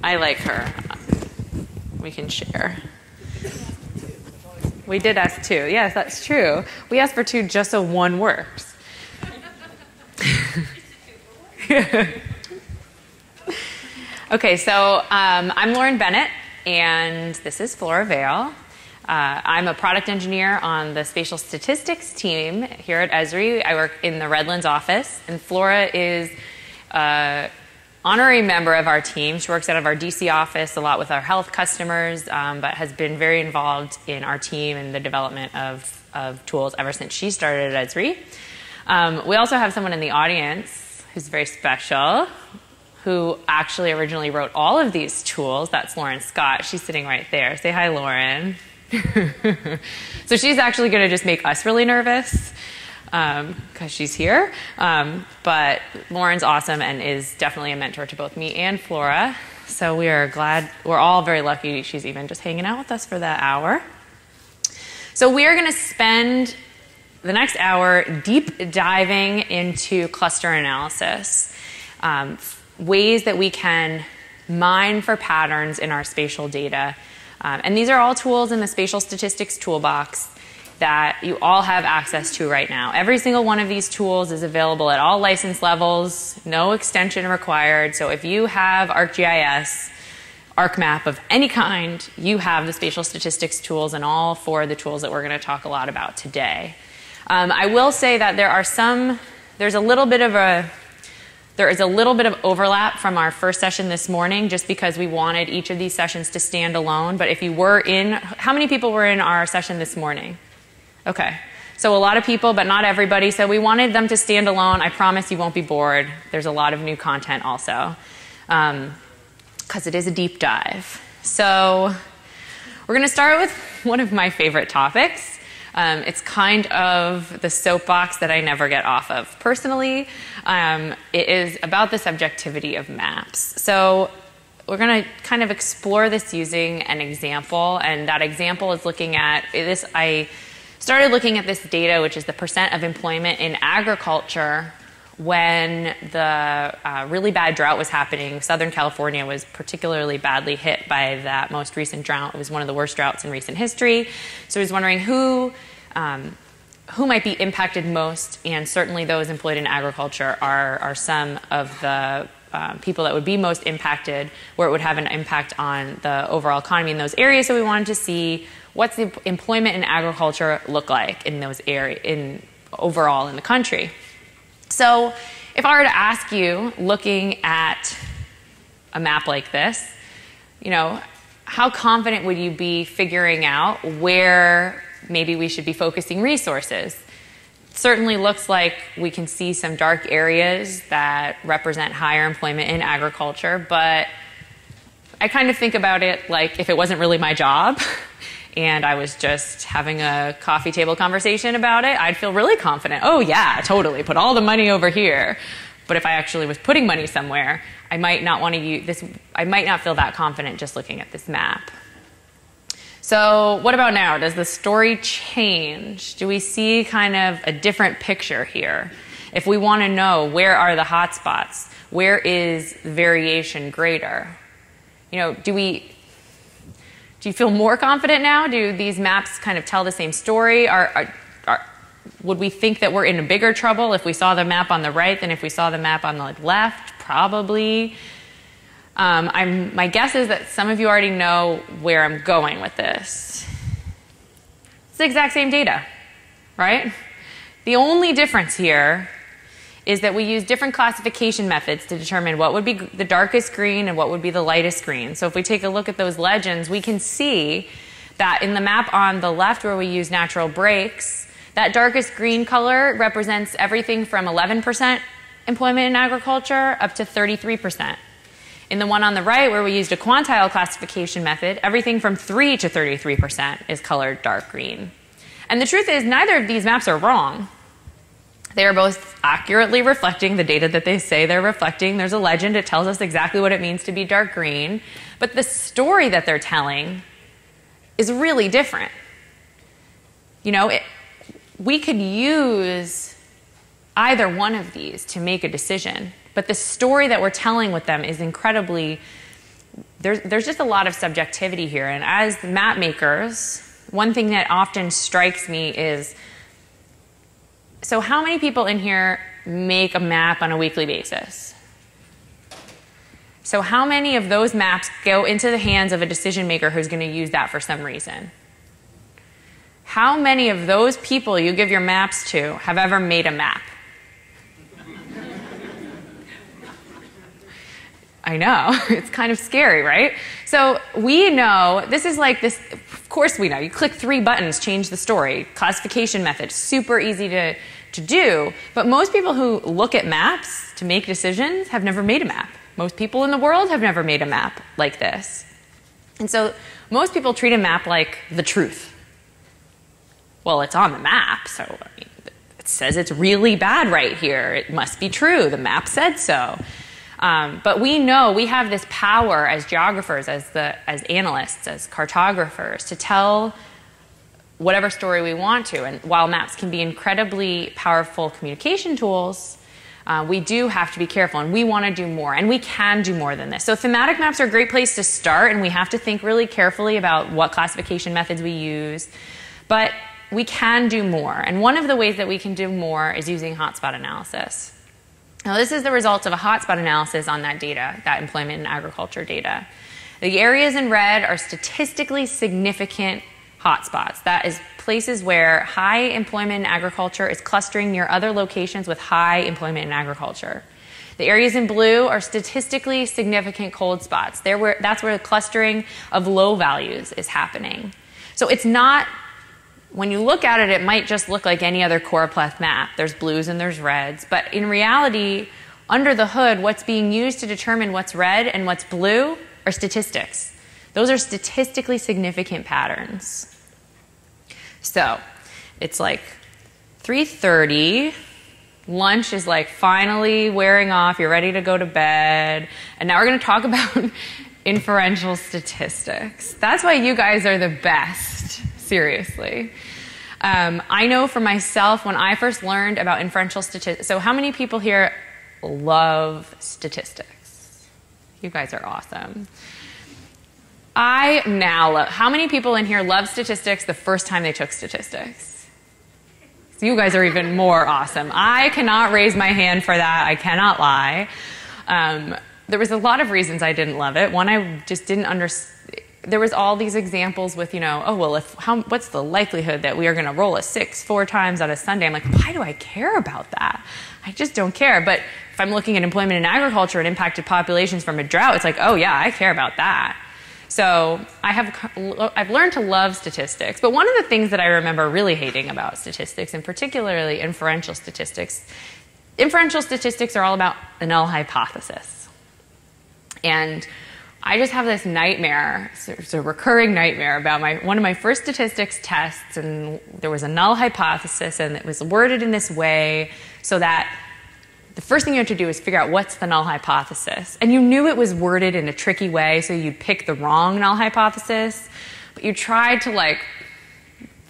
I like her. We can share. We did ask 2. Yes, that's true. We asked for 2 just so 1 works. Okay, so I'm Lauren Bennett, and this is Flora Vale. I'm a product engineer on the spatial statistics team here at Esri. I work in the Redlands office, and Flora is an honorary member of our team. She works out of our DC office a lot with our health customers, but has been very involved in our team and the development of tools ever since she started at Esri. We also have someone in the audience who's very special, who actually originally wrote all of these tools. That's Lauren Scott. She's sitting right there. Say hi, Lauren. So she's actually going to just make us really nervous because she's here. But Lauren's awesome and is definitely a mentor to both me and Flora. So we are glad, we're all very lucky she's even just hanging out with us for that hour. So we are going to spend the next hour deep diving into cluster analysis, ways that we can mine for patterns in our spatial data. And these are all tools in the Spatial Statistics Toolbox that you all have access to right now. Every single one of these tools is available at all license levels, no extension required. So if you have ArcGIS, ArcMap of any kind, you have the Spatial Statistics tools and all 4 of the tools that we're going to talk a lot about today. I will say that there is a little bit of overlap from our first session this morning, just because we wanted each of these sessions to stand alone. But if you were in, how many people were in our session this morning? Okay, so a lot of people, but not everybody. So we wanted them to stand alone. I promise you won't be bored. There's a lot of new content also, because it is a deep dive. So we're going to start with one of my favorite topics. It's kind of the soapbox that I never get off of. Personally, it is about the subjectivity of maps. So we're going to kind of explore this using an example, and that example is looking at this. I started looking at this data, which is the percent of employment in agriculture when the really bad drought was happening. Southern California was particularly badly hit by that most recent drought. It was one of the worst droughts in recent history. So I was wondering who might be impacted most, and certainly those employed in agriculture are some of the people that would be most impacted, where it would have an impact on the overall economy in those areas. So we wanted to see what's the employment in agriculture look like in those areas, overall in the country. So if I were to ask you, looking at a map like this, how confident would you be figuring out where maybe we should be focusing resources? It certainly looks like we can see some dark areas that represent higher employment in agriculture, but I kind of think about it like if it wasn't really my job and I was just having a coffee table conversation about it, I'd feel really confident. Oh yeah, totally, put all the money over here. But if I actually was putting money somewhere, I might not want to use this. I might not feel that confident just looking at this map. So what about now? Does the story change? Do we see kind of a different picture here? If we want to know where are the hot spots, where is the variation greater? Do you feel more confident now? Do these maps kind of tell the same story? Would we think that we're in bigger trouble if we saw the map on the right than if we saw the map on the left? Probably. My guess is that some of you already know where I'm going with this. It's the exact same data, right? The only difference here is that we use different classification methods to determine what would be the darkest green and what would be the lightest green. So if we take a look at those legends, we can see that in the map on the left, where we use natural breaks, that darkest green color represents everything from 11% employment in agriculture up to 33%. In the one on the right, where we used a quantile classification method, everything from 3 to 33% is colored dark green. And the truth is, neither of these maps are wrong. They are both accurately reflecting the data that they say they're reflecting. There's a legend. It tells us exactly what it means to be dark green. But the story that they're telling is really different. We could use either one of these to make a decision. But the story that we're telling with them is incredibly there's just a lot of subjectivity here. And as map makers, one thing that often strikes me is, so how many people in here make a map on a weekly basis? So how many of those maps go into the hands of a decision maker who's going to use that for some reason? How many of those people you give your maps to have ever made a map? I know, it's kind of scary, right? So we know, this is like this, of course we know, you click 3 buttons, change the story, classification method, super easy to do, but most people who look at maps to make decisions have never made a map. Most people in the world have never made a map like this. And so most people treat a map like the truth. Well, it's on the map, so I mean, it says it's really bad right here. It must be true. The map said so. But we know we have this power as geographers, as analysts, as cartographers, to tell whatever story we want to. And while maps can be incredibly powerful communication tools, we do have to be careful, and we want to do more, and we can do more than this. So thematic maps are a great place to start, and we have to think really carefully about what classification methods we use. But we can do more, and one of the ways that we can do more is using hotspot analysis. Now, this is the result of a hotspot analysis on that data, that employment and agriculture data. The areas in red are statistically significant hotspots. That is places where high employment in agriculture is clustering near other locations with high employment in agriculture. The areas in blue are statistically significant cold spots. That's where the clustering of low values is happening. So it's not, when you look at it, it might just look like any other choropleth map. There's blues and there's reds. But in reality, under the hood, what's being used to determine what's red and what's blue are statistics. Those are statistically significant patterns. So it's like 3:30. Lunch is like finally wearing off. You're ready to go to bed. And now we're going to talk about inferential statistics. That's why you guys are the best. Seriously. I know for myself, when I first learned about inferential statistics, so how many people here love statistics? You guys are awesome. I now love, how many people in here love statistics the first time they took statistics? So you guys are even more awesome. I cannot raise my hand for that. I cannot lie. There was a lot of reasons I didn't love it. One, I just didn't understand. There was all these examples with, oh, well, what's the likelihood that we are going to roll a 6 4 times on a Sunday? I'm like, why do I care about that? I just don't care. But if I'm looking at employment in agriculture and impacted populations from a drought, it's like, oh, yeah, I care about that. So I've learned to love statistics. But one of the things that I remember really hating about statistics, and particularly inferential statistics are all about the null hypothesis. And I just have this nightmare, it's a recurring nightmare about one of my first statistics tests, and there was a null hypothesis, and it was worded in this way so that the first thing you have to do is figure out what's the null hypothesis. And you knew it was worded in a tricky way, so you'd pick the wrong null hypothesis, but you tried to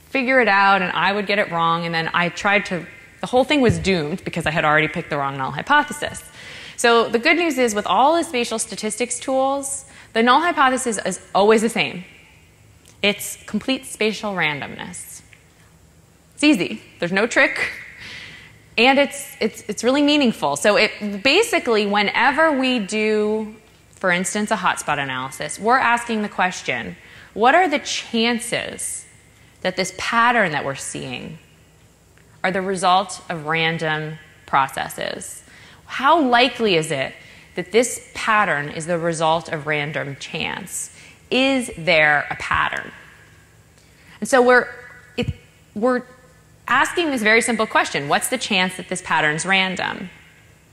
figure it out, and I would get it wrong, and then the whole thing was doomed because I had already picked the wrong null hypothesis. So the good news is with all the spatial statistics tools, the null hypothesis is always the same. It's complete spatial randomness. It's easy. There's no trick. And it's really meaningful. So basically, whenever we do, for instance, a hotspot analysis, we're asking the question, what are the chances that this pattern that we're seeing are the result of random processes? How likely is it that this pattern is the result of random chance? Is there a pattern? And so we're asking this very simple question, what's the chance that this pattern's random?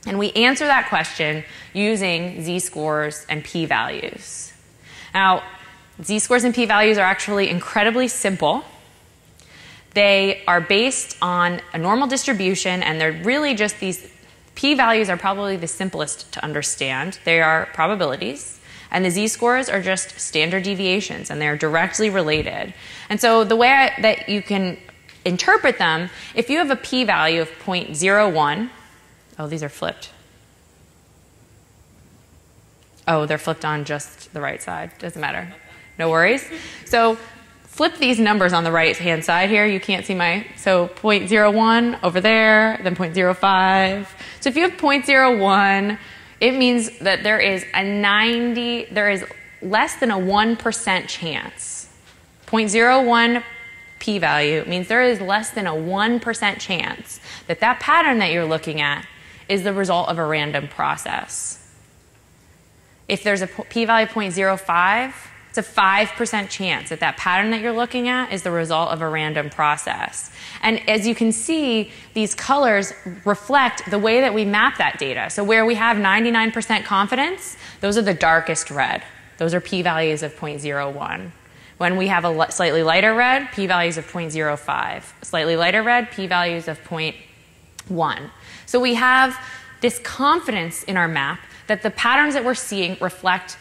And we answer that question using z-scores and p-values. Now, z-scores and p-values are actually incredibly simple. They are based on a normal distribution, and they're really just these p-values are probably the simplest to understand. They are probabilities. And the z-scores are just standard deviations, and they're directly related. And so the way that you can interpret them, if you have a p-value of 0.01, oh, these are flipped. Oh, they're flipped on just the right side. Doesn't matter. No worries. So flip these numbers on the right-hand side here. You can't see so 0.01 over there, then 0.05. So if you have 0.01, it means that there is less than a 1% chance. 0.01 p-value means there is less than a 1% chance that that pattern that you're looking at is the result of a random process. If there's a p-value of 0.05, it's a 5% chance that that pattern that you're looking at is the result of a random process. And as you can see, these colors reflect the way that we map that data. So where we have 99% confidence, those are the darkest red. Those are p-values of 0.01. When we have a slightly lighter red, p-values of 0.05. Slightly lighter red, p-values of 0.1. So we have this confidence in our map that the patterns that we're seeing reflect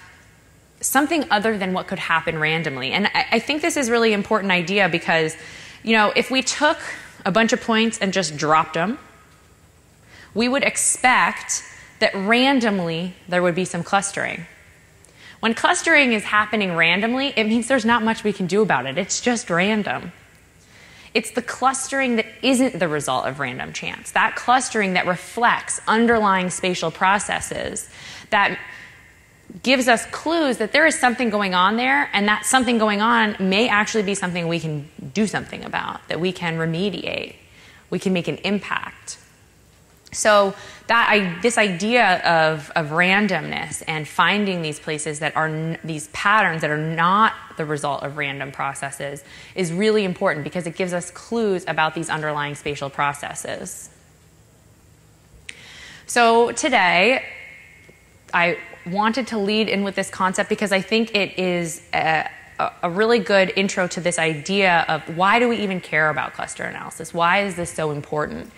something other than what could happen randomly. And I think this is a really important idea because, if we took a bunch of points and just dropped them, we would expect that randomly there would be some clustering. When clustering is happening randomly, it means there's not much we can do about it. It's just random. It's the clustering that isn't the result of random chance. That clustering that reflects underlying spatial processes that gives us clues that there is something going on there, and that something going on may actually be something we can do something about, that we can remediate, we can make an impact. So this idea of randomness and finding these places that are these patterns that are not the result of random processes is really important because it gives us clues about these underlying spatial processes. So today, I wanted to lead in with this concept because I think it is a really good intro to this idea of why do we even care about cluster analysis? Why is this so important?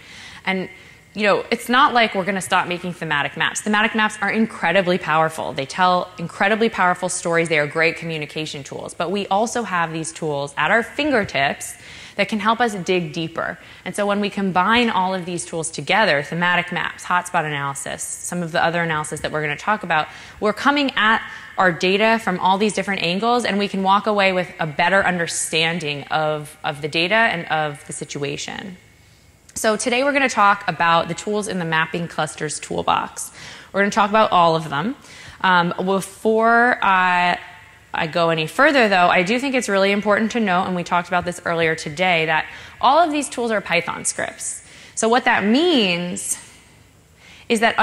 And it's not like we're going to stop making thematic maps. Thematic maps are incredibly powerful. They tell incredibly powerful stories. They are great communication tools. But we also have these tools at our fingertips that can help us dig deeper. And so when we combine all of these tools together, thematic maps, hotspot analysis, some of the other analysis that we're going to talk about, we're coming at our data from all these different angles, and we can walk away with a better understanding of the data and of the situation. So today we're going to talk about the tools in the Mapping Clusters toolbox. We're going to talk about all of them. Before I go any further, though, I do think it's really important to note, and we talked about this earlier today, that all of these tools are Python scripts. So what that means is that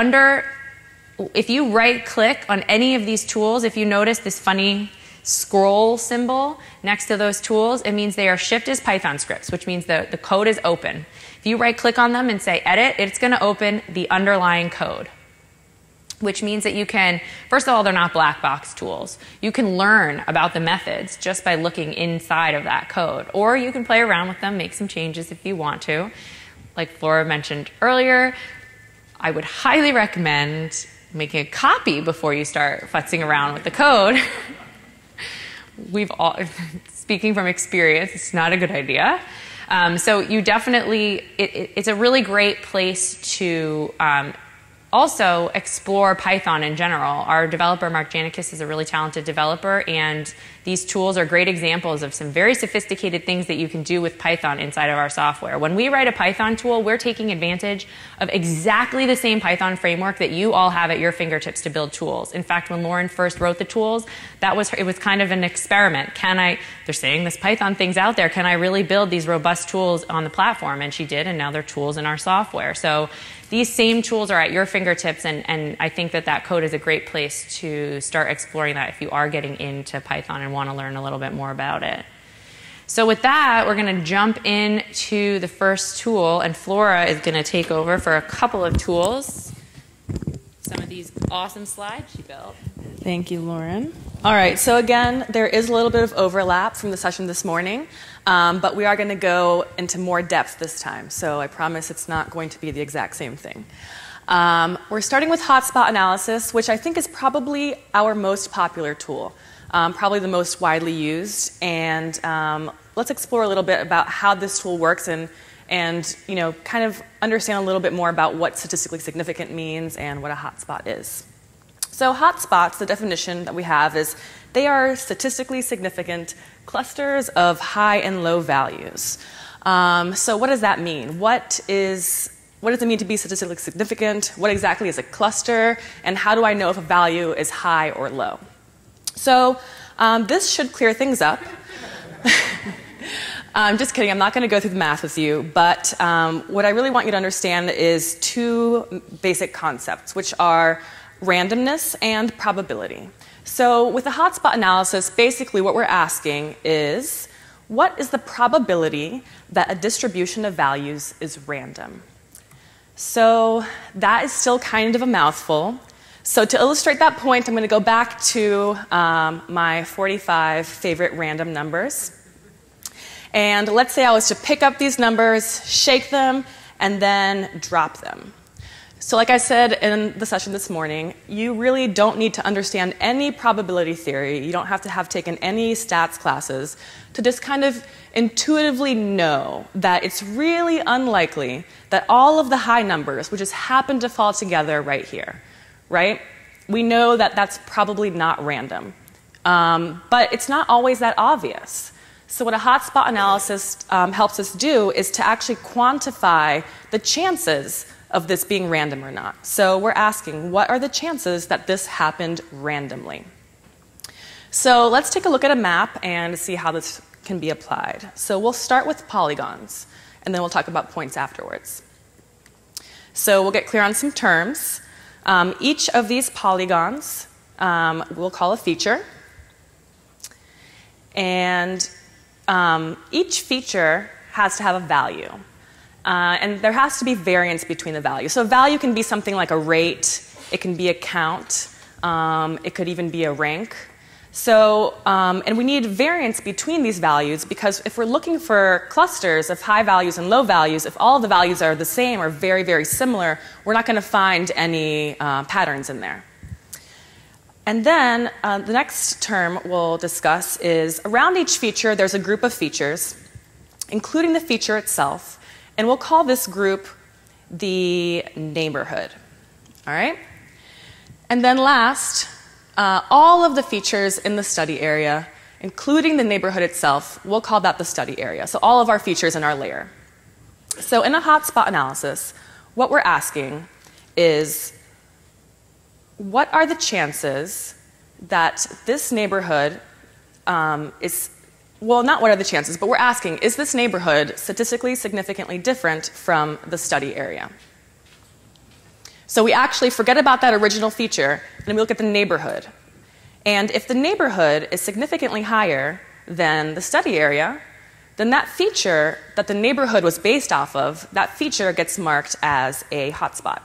if you right-click on any of these tools, if you notice this funny scroll symbol next to those tools, it means they are shipped as Python scripts, which means the code is open. If you right-click on them and say edit, it's going to open the underlying code, which means that you can, first of all, they're not black box tools. You can learn about the methods just by looking inside of that code. Or you can play around with them, make some changes if you want to. Like Flora mentioned earlier, I would highly recommend making a copy before you start futzing around with the code. Speaking from experience, it's not a good idea. So you definitely, it's a really great place to also explore Python in general. Our developer, Mark Janikis, is a really talented developer, and these tools are great examples of some very sophisticated things that you can do with Python inside of our software. When we write a Python tool, we're taking advantage of exactly the same Python framework that you all have at your fingertips to build tools. In fact, when Lauren first wrote the tools, it was kind of an experiment. They're saying this Python thing's out there, can I really build these robust tools on the platform? And she did, and now they're tools in our software. So these same tools are at your fingertips, and I think that code is a great place to start exploring that if you are getting into Python and want to learn a little bit more about it. So with that, we're going to jump into the first tool, and Flora is going to take over for a couple of tools. Some of these awesome slides she built. Thank you, Lauren. All right, so again, there is a little bit of overlap from the session this morning, but we are going to go into more depth this time, so I promise it's not going to be the exact same thing. We're starting with hotspot analysis, which I think is probably our most popular tool, probably the most widely used, and let's explore a little bit about how this tool works and kind of understand a little bit more about what statistically significant means and what a hotspot is. So hotspots, the definition that we have is they are statistically significant clusters of high and low values. So what does that mean? What does it mean to be statistically significant? What exactly is a cluster? And how do I know if a value is high or low? So this should clear things up. I'm just kidding. I'm not going to go through the math with you. But what I really want you to understand is two basic concepts, which are randomness and probability. So with a hotspot analysis, basically what we're asking is, what is the probability that a distribution of values is random? So that is still kind of a mouthful. So to illustrate that point, I'm going to go back to my 45 favorite random numbers. And let's say I was to pick up these numbers, shake them, and then drop them. So like I said in the session this morning, you really don't need to understand any probability theory. You don't have to have taken any stats classes to just kind of intuitively know that it's really unlikely that all of the high numbers would just happen to fall together right here, right? We know that that's probably not random. But it's not always that obvious. So what a hotspot analysis helps us do is to actually quantify the chances of this being random or not. So we're asking, what are the chances that this happened randomly? So let's take a look at a map and see how this can be applied. So we'll start with polygons, and then we'll talk about points afterwards. So we'll get clear on some terms. Each of these polygons we'll call a feature. And each feature has to have a value. And there has to be variance between the values. So a value can be something like a rate, it can be a count, it could even be a rank. So, and we need variance between these values because if we're looking for clusters of high values and low values, if all of the values are the same or very, very similar, we're not going to find any patterns in there. And then the next term we'll discuss is around each feature there's a group of features, including the feature itself. And we'll call this group the neighborhood. All right? And then last, all of the features in the study area, including the neighborhood itself, we'll call that the study area. So all of our features in our layer. So in a hotspot analysis, what we're asking is, what are the chances that this neighborhood is, well, not what are the chances, but we're asking, is this neighborhood statistically significantly different from the study area? So we actually forget about that original feature, and we look at the neighborhood. And if the neighborhood is significantly higher than the study area, then that feature that the neighborhood was based off of, that feature gets marked as a hotspot.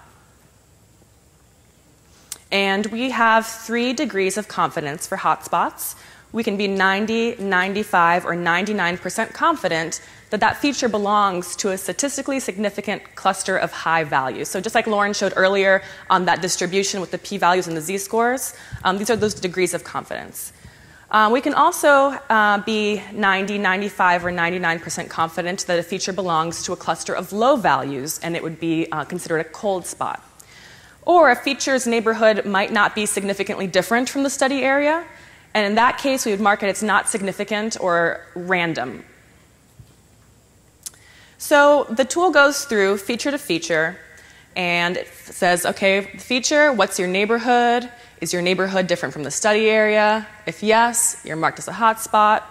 And we have 3 degrees of confidence for hotspots. We can be 90, 95, or 99% confident that that feature belongs to a statistically significant cluster of high values. So just like Lauren showed earlier on that distribution with the p-values and the z-scores, these are those degrees of confidence. We can also be 90, 95, or 99% confident that a feature belongs to a cluster of low values, and it would be considered a cold spot. Or a feature's neighborhood might not be significantly different from the study area, and in that case, we would mark it as not significant or random. So the tool goes through feature to feature, and it says, okay, feature, what's your neighborhood? Is your neighborhood different from the study area? If yes, you're marked as a hotspot.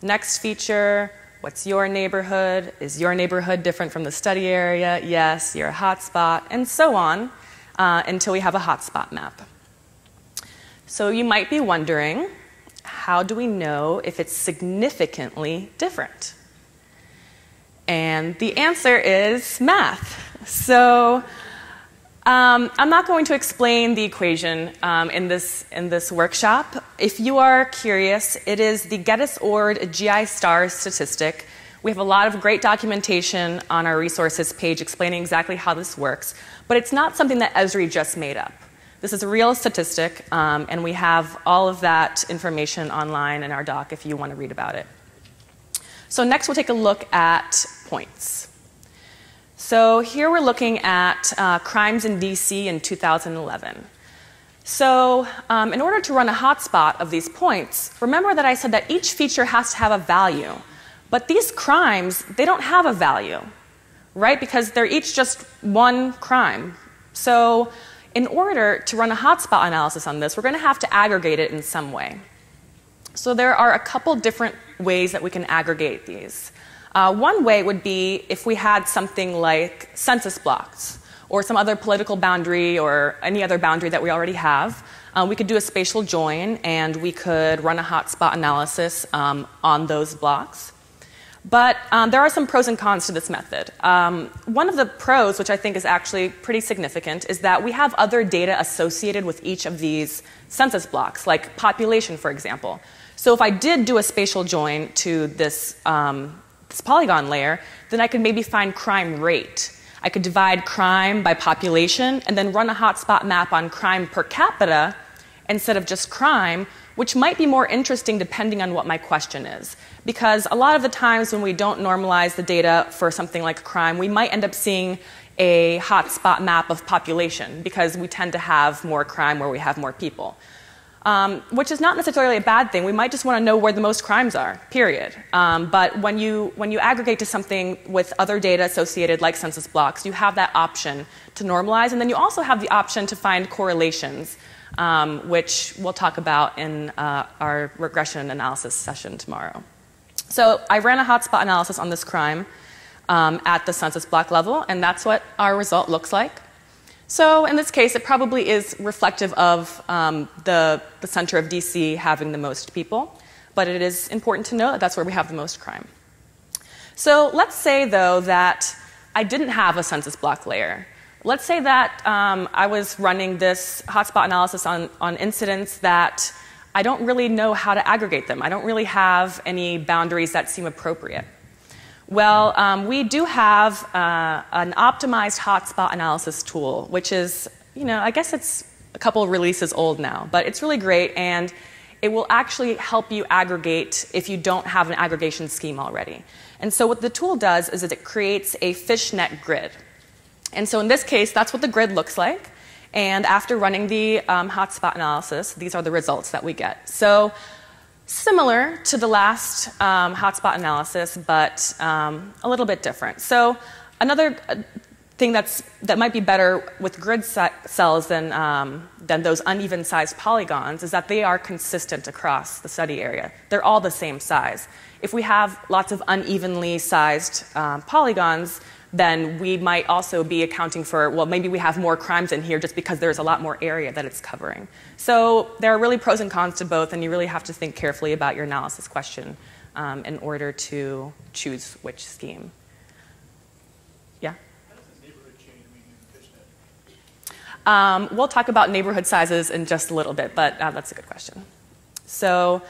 Next feature, what's your neighborhood? Is your neighborhood different from the study area? Yes, you're a hotspot, and so on until we have a hotspot map. So you might be wondering, how do we know if it's significantly different? And the answer is math. So I'm not going to explain the equation in this workshop. If you are curious, it is the Geddes-Ord GI star statistic. We have a lot of great documentation on our resources page explaining exactly how this works, but it's not something that Esri just made up. This is a real statistic, and we have all of that information online in our doc if you want to read about it. So next we'll take a look at points. So here we're looking at crimes in DC in 2011. So in order to run a hotspot of these points, remember that I said that each feature has to have a value. But these crimes, they don't have a value, right? Because they're each just one crime. So in order to run a hotspot analysis on this, we're going to have to aggregate it in some way. So there are a couple different ways that we can aggregate these. One way would be if we had something like census blocks or some other political boundary or any other boundary that we already have. We could do a spatial join, and we could run a hotspot analysis on those blocks. But there are some pros and cons to this method. One of the pros, which I think is actually pretty significant, is that we have other data associated with each of these census blocks, like population, for example. So if I did do a spatial join to this polygon layer, then I could maybe find crime rate. I could divide crime by population and then run a hotspot map on crime per capita instead of just crime, which might be more interesting depending on what my question is. Because a lot of the times when we don't normalize the data for something like crime, we might end up seeing a hotspot map of population because we tend to have more crime where we have more people. Which is not necessarily a bad thing. We might just want to know where the most crimes are, period. But when you aggregate to something with other data associated, like census blocks, you have that option to normalize. And then you also have the option to find correlations, which we'll talk about in our regression analysis session tomorrow. So I ran a hotspot analysis on this crime at the census block level, and that's what our result looks like. So in this case, it probably is reflective of the center of DC having the most people, but it is important to know that that's where we have the most crime. So let's say, though, that I didn't have a census block layer. Let's say that I was running this hotspot analysis on incidents that I don't really know how to aggregate them. I don't really have any boundaries that seem appropriate. Well, we do have an optimized hotspot analysis tool, which is, I guess it's a couple of releases old now, but it's really great, and it will actually help you aggregate if you don't have an aggregation scheme already. And so what the tool does is that it creates a fishnet grid. And so in this case, that's what the grid looks like. And after running the hotspot analysis, these are the results that we get. So similar to the last hotspot analysis, but a little bit different. So another thing that might be better with grid cells than those uneven sized polygons is that they are consistent across the study area. They're all the same size. If we have lots of unevenly sized polygons, then we might also be accounting for, well, maybe we have more crimes in here just because there's a lot more area that it's covering. So there are really pros and cons to both, and you really have to think carefully about your analysis question in order to choose which scheme. Yeah? How does the neighborhood change when you use fishnet? We'll talk about neighborhood sizes in just a little bit, but that's a good question. So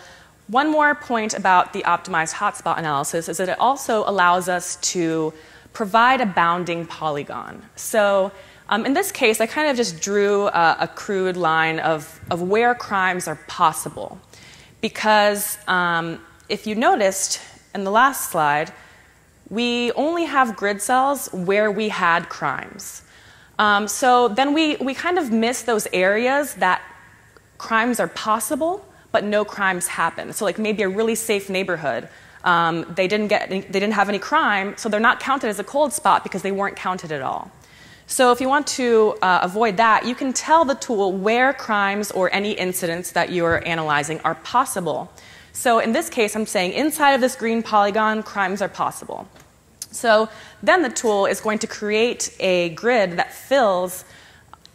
one more point about the optimized hotspot analysis is that it also allows us to provide a bounding polygon. So in this case, I kind of just drew a crude line of where crimes are possible. Because if you noticed in the last slide, we only have grid cells where we had crimes. So then we kind of miss those areas that crimes are possible, but no crimes happen. So like maybe a really safe neighborhood. They didn't have any crime, so they're not counted as a cold spot because they weren't counted at all. So if you want to avoid that, you can tell the tool where crimes or any incidents that you're analyzing are possible. So in this case, I'm saying inside of this green polygon, crimes are possible. So then the tool is going to create a grid that fills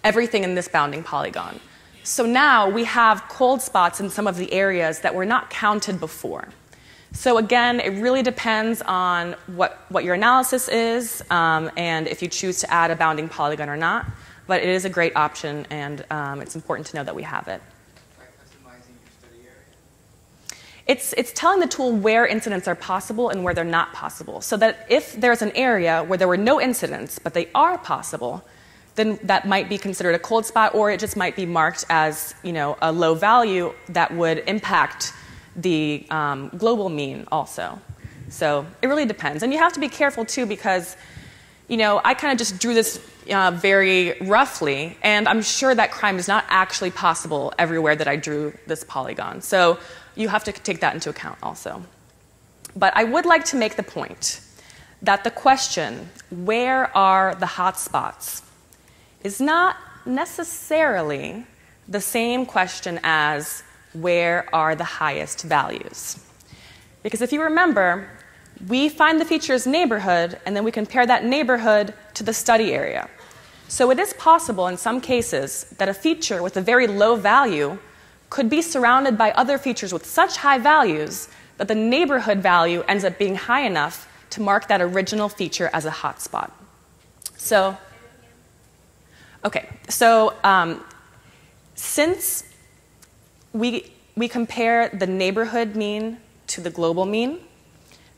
everything in this bounding polygon. So now we have cold spots in some of the areas that were not counted before. So again, it really depends on what your analysis is and if you choose to add a bounding polygon or not. But it is a great option, and it's important to know that we have it. By customizing your study area? It's telling the tool where incidents are possible and where they're not possible. So that if there's an area where there were no incidents, but they are possible, then that might be considered a cold spot, or it just might be marked as a low value that would impact the global mean also. So it really depends. And you have to be careful too because, I kind of just drew this very roughly, and I'm sure that crime is not actually possible everywhere that I drew this polygon. So you have to take that into account also. But I would like to make the point that the question, where are the hotspots, is not necessarily the same question as where are the highest values. Because if you remember, we find the feature's neighborhood, and then we compare that neighborhood to the study area. So it is possible in some cases that a feature with a very low value could be surrounded by other features with such high values that the neighborhood value ends up being high enough to mark that original feature as a hotspot. So, okay, so since we compare the neighborhood mean to the global mean,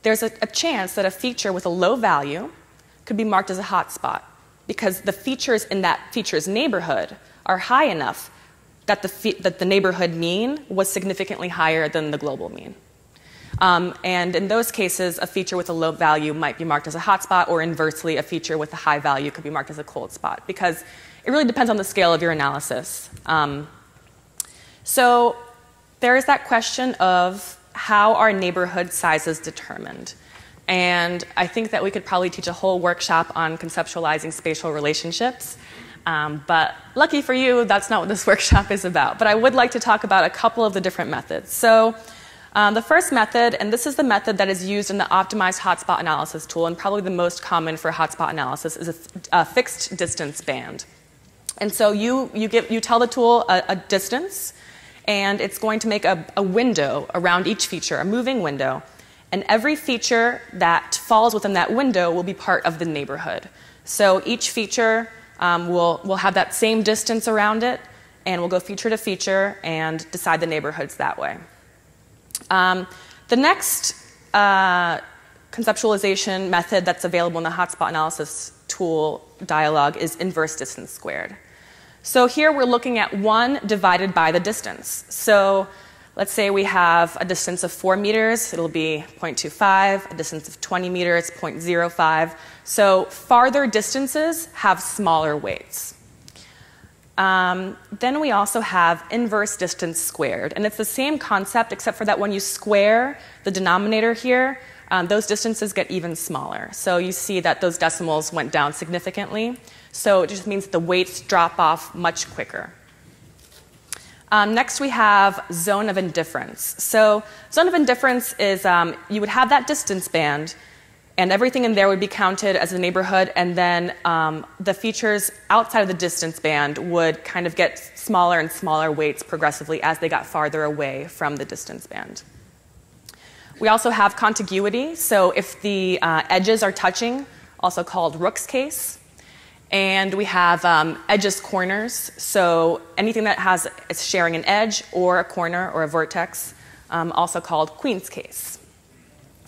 there's a chance that a feature with a low value could be marked as a hotspot because the features in that feature's neighborhood are high enough that the neighborhood mean was significantly higher than the global mean. And in those cases, a feature with a low value might be marked as a hotspot, or inversely, a feature with a high value could be marked as a cold spot, because it really depends on the scale of your analysis. So there is that question of how are neighborhood sizes determined? And I think that we could probably teach a whole workshop on conceptualizing spatial relationships. But lucky for you, that's not what this workshop is about. But I would like to talk about a couple of the different methods. So the first method, and this is the method that is used in the optimized hotspot analysis tool, and probably the most common for hotspot analysis, is a fixed distance band. And so you tell the tool a distance, and it's going to make a window around each feature, a moving window. And every feature that falls within that window will be part of the neighborhood. So each feature will have that same distance around it, and we'll go feature to feature and decide the neighborhoods that way. The next conceptualization method that's available in the hotspot analysis tool dialog is inverse distance squared. So here we're looking at 1 divided by the distance. So let's say we have a distance of 4 meters, it'll be 0.25, a distance of 20 meters, 0.05. So farther distances have smaller weights. Then we also have inverse distance squared. And it's the same concept, except for that when you square the denominator here, those distances get even smaller. So you see that those decimals went down significantly. So it just means the weights drop off much quicker. Next we have zone of indifference. So zone of indifference is you would have that distance band, and everything in there would be counted as a neighborhood, and then the features outside of the distance band would kind of get smaller and smaller weights progressively as they got farther away from the distance band. We also have contiguity, so if the edges are touching, also called Rook's case. And we have edges corners, so anything that is sharing an edge or a corner or a vertex, also called Queen's case.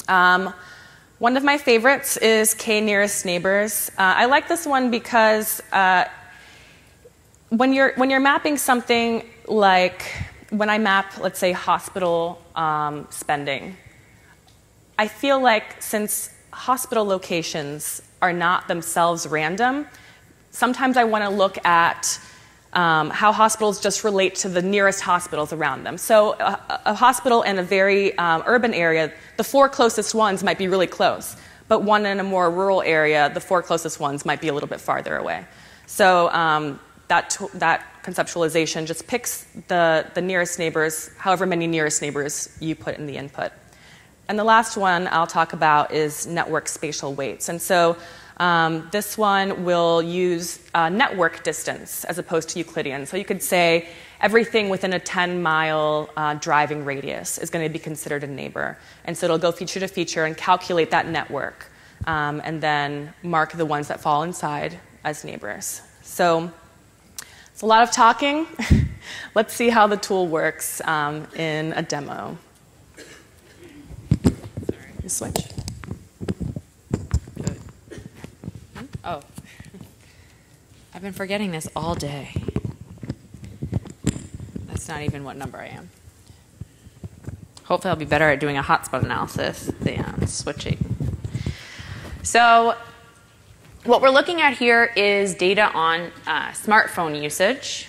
One of my favorites is K nearest neighbors. I like this one because when you're mapping something like when I map, let's say, hospital spending, I feel like since hospital locations are not themselves random, sometimes I want to look at how hospitals just relate to the nearest hospitals around them. So a hospital in a very urban area, the 4 closest ones might be really close, but one in a more rural area, the 4 closest ones might be a little bit farther away. So that conceptualization just picks the nearest neighbors, however many nearest neighbors you put in the input. And the last one I'll talk about is network spatial weights. And so this one will use network distance as opposed to Euclidean. So you could say everything within a 10-mile driving radius is going to be considered a neighbor. And so it'll go feature to feature and calculate that network and then mark the ones that fall inside as neighbors. So it's a lot of talking. Let's see how the tool works in a demo. Sorry, switch. Oh, I've been forgetting this all day. That's not even what number I am. Hopefully I'll be better at doing a hotspot analysis than switching. So what we're looking at here is data on smartphone usage.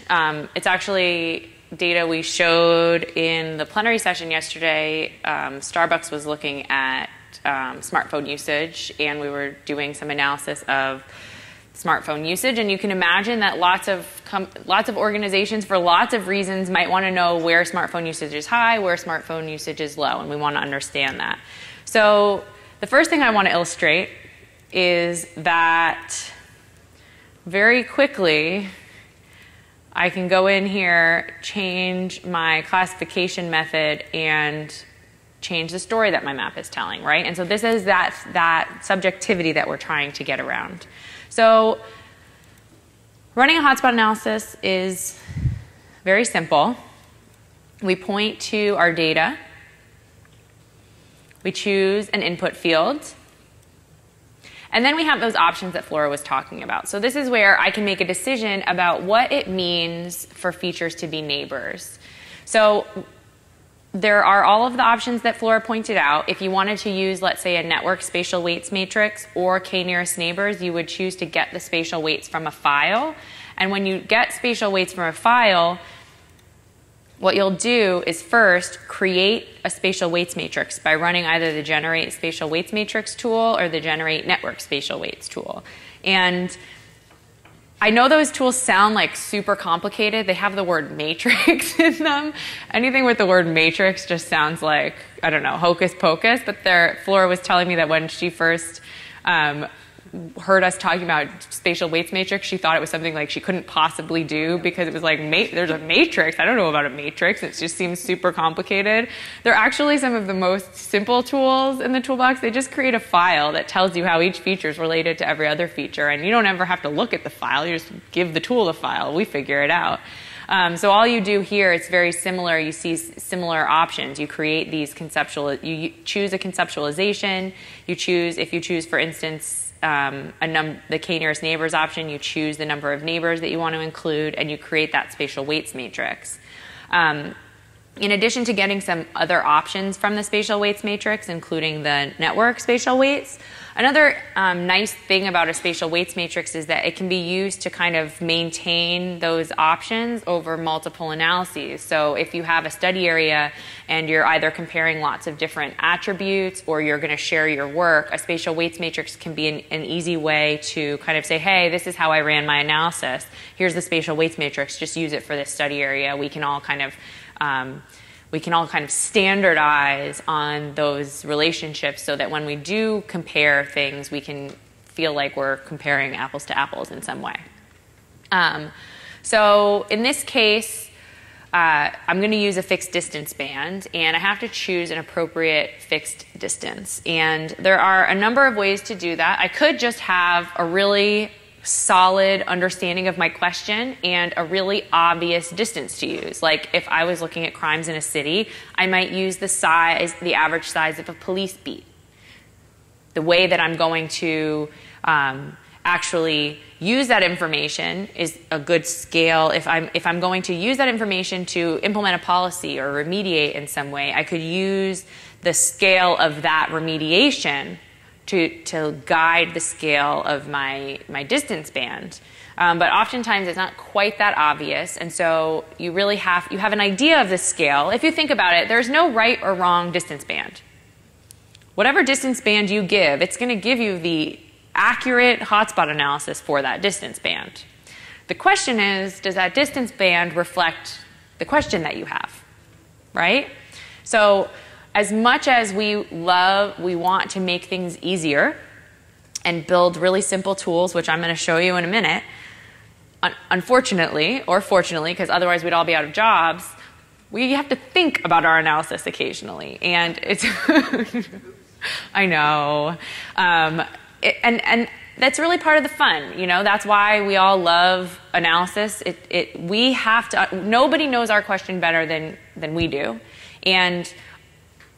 It's actually data we showed in the plenary session yesterday. Starbucks was looking at smartphone usage, and we were doing some analysis of smartphone usage. And you can imagine that lots of organizations, for lots of reasons, might want to know where smartphone usage is high, where smartphone usage is low, and we want to understand that. So the first thing I want to illustrate is that very quickly I can go in here, change my classification method, and change the story that my map is telling, right? And so this is that subjectivity that we're trying to get around. So running a hotspot analysis is very simple. We point to our data. We choose an input field. And then we have those options that Flora was talking about. So this is where I can make a decision about what it means for features to be neighbors. So there are all of the options that Flora pointed out. If you wanted to use, let's say, a network spatial weights matrix or k-nearest neighbors, you would choose to get the spatial weights from a file. And when you get spatial weights from a file, what you'll do is first create a spatial weights matrix by running either the generate spatial weights matrix tool or the generate network spatial weights tool. And I know those tools sound like super complicated. They have the word matrix in them. Anything with the word matrix just sounds like, I don't know, hocus pocus. But Flora was telling me that when she first heard us talking about spatial weights matrix, she thought it was something like she couldn't possibly do because it was like, there's a matrix. I don't know about a matrix. It just seems super complicated. They're actually some of the most simple tools in the toolbox. They just create a file that tells you how each feature is related to every other feature, and you don't ever have to look at the file. You just give the tool the file. We figure it out. So all you do here, it's very similar. You see similar options. You create these you choose a conceptualization. If you choose, for instance, the k-nearest neighbors option, you choose the number of neighbors that you want to include, and you create that spatial weights matrix. In addition to getting some other options from the spatial weights matrix, including the network spatial weights, another nice thing about a spatial weights matrix is that it can be used to kind of maintain those options over multiple analyses. So if you have a study area and you're either comparing lots of different attributes or you're going to share your work, a spatial weights matrix can be an easy way to kind of say, hey, this is how I ran my analysis. Here's the spatial weights matrix. Just use it for this study area. We can all kind of standardize on those relationships so that when we do compare things, we can feel like we're comparing apples to apples in some way. So in this case, I'm going to use a fixed distance band, and I have to choose an appropriate fixed distance. And there are a number of ways to do that. I could just have a really solid understanding of my question and a really obvious distance to use. Like if I was looking at crimes in a city, I might use the average size of a police beat. The way that I'm going to actually use that information is a good scale. If I'm going to use that information to implement a policy or remediate in some way, I could use the scale of that remediation to guide the scale of my distance band. But oftentimes it's not quite that obvious, and so you have an idea of the scale. If you think about it, there's no right or wrong distance band. Whatever distance band you give, it's going to give you the accurate hotspot analysis for that distance band. The question is, does that distance band reflect the question that you have, right? So as much as we want to make things easier and build really simple tools, which I'm going to show you in a minute, unfortunately, or fortunately, because otherwise we'd all be out of jobs, we have to think about our analysis occasionally. And it's, I know. And that's really part of the fun, you know. That's why we all love analysis. Nobody knows our question better than we do. And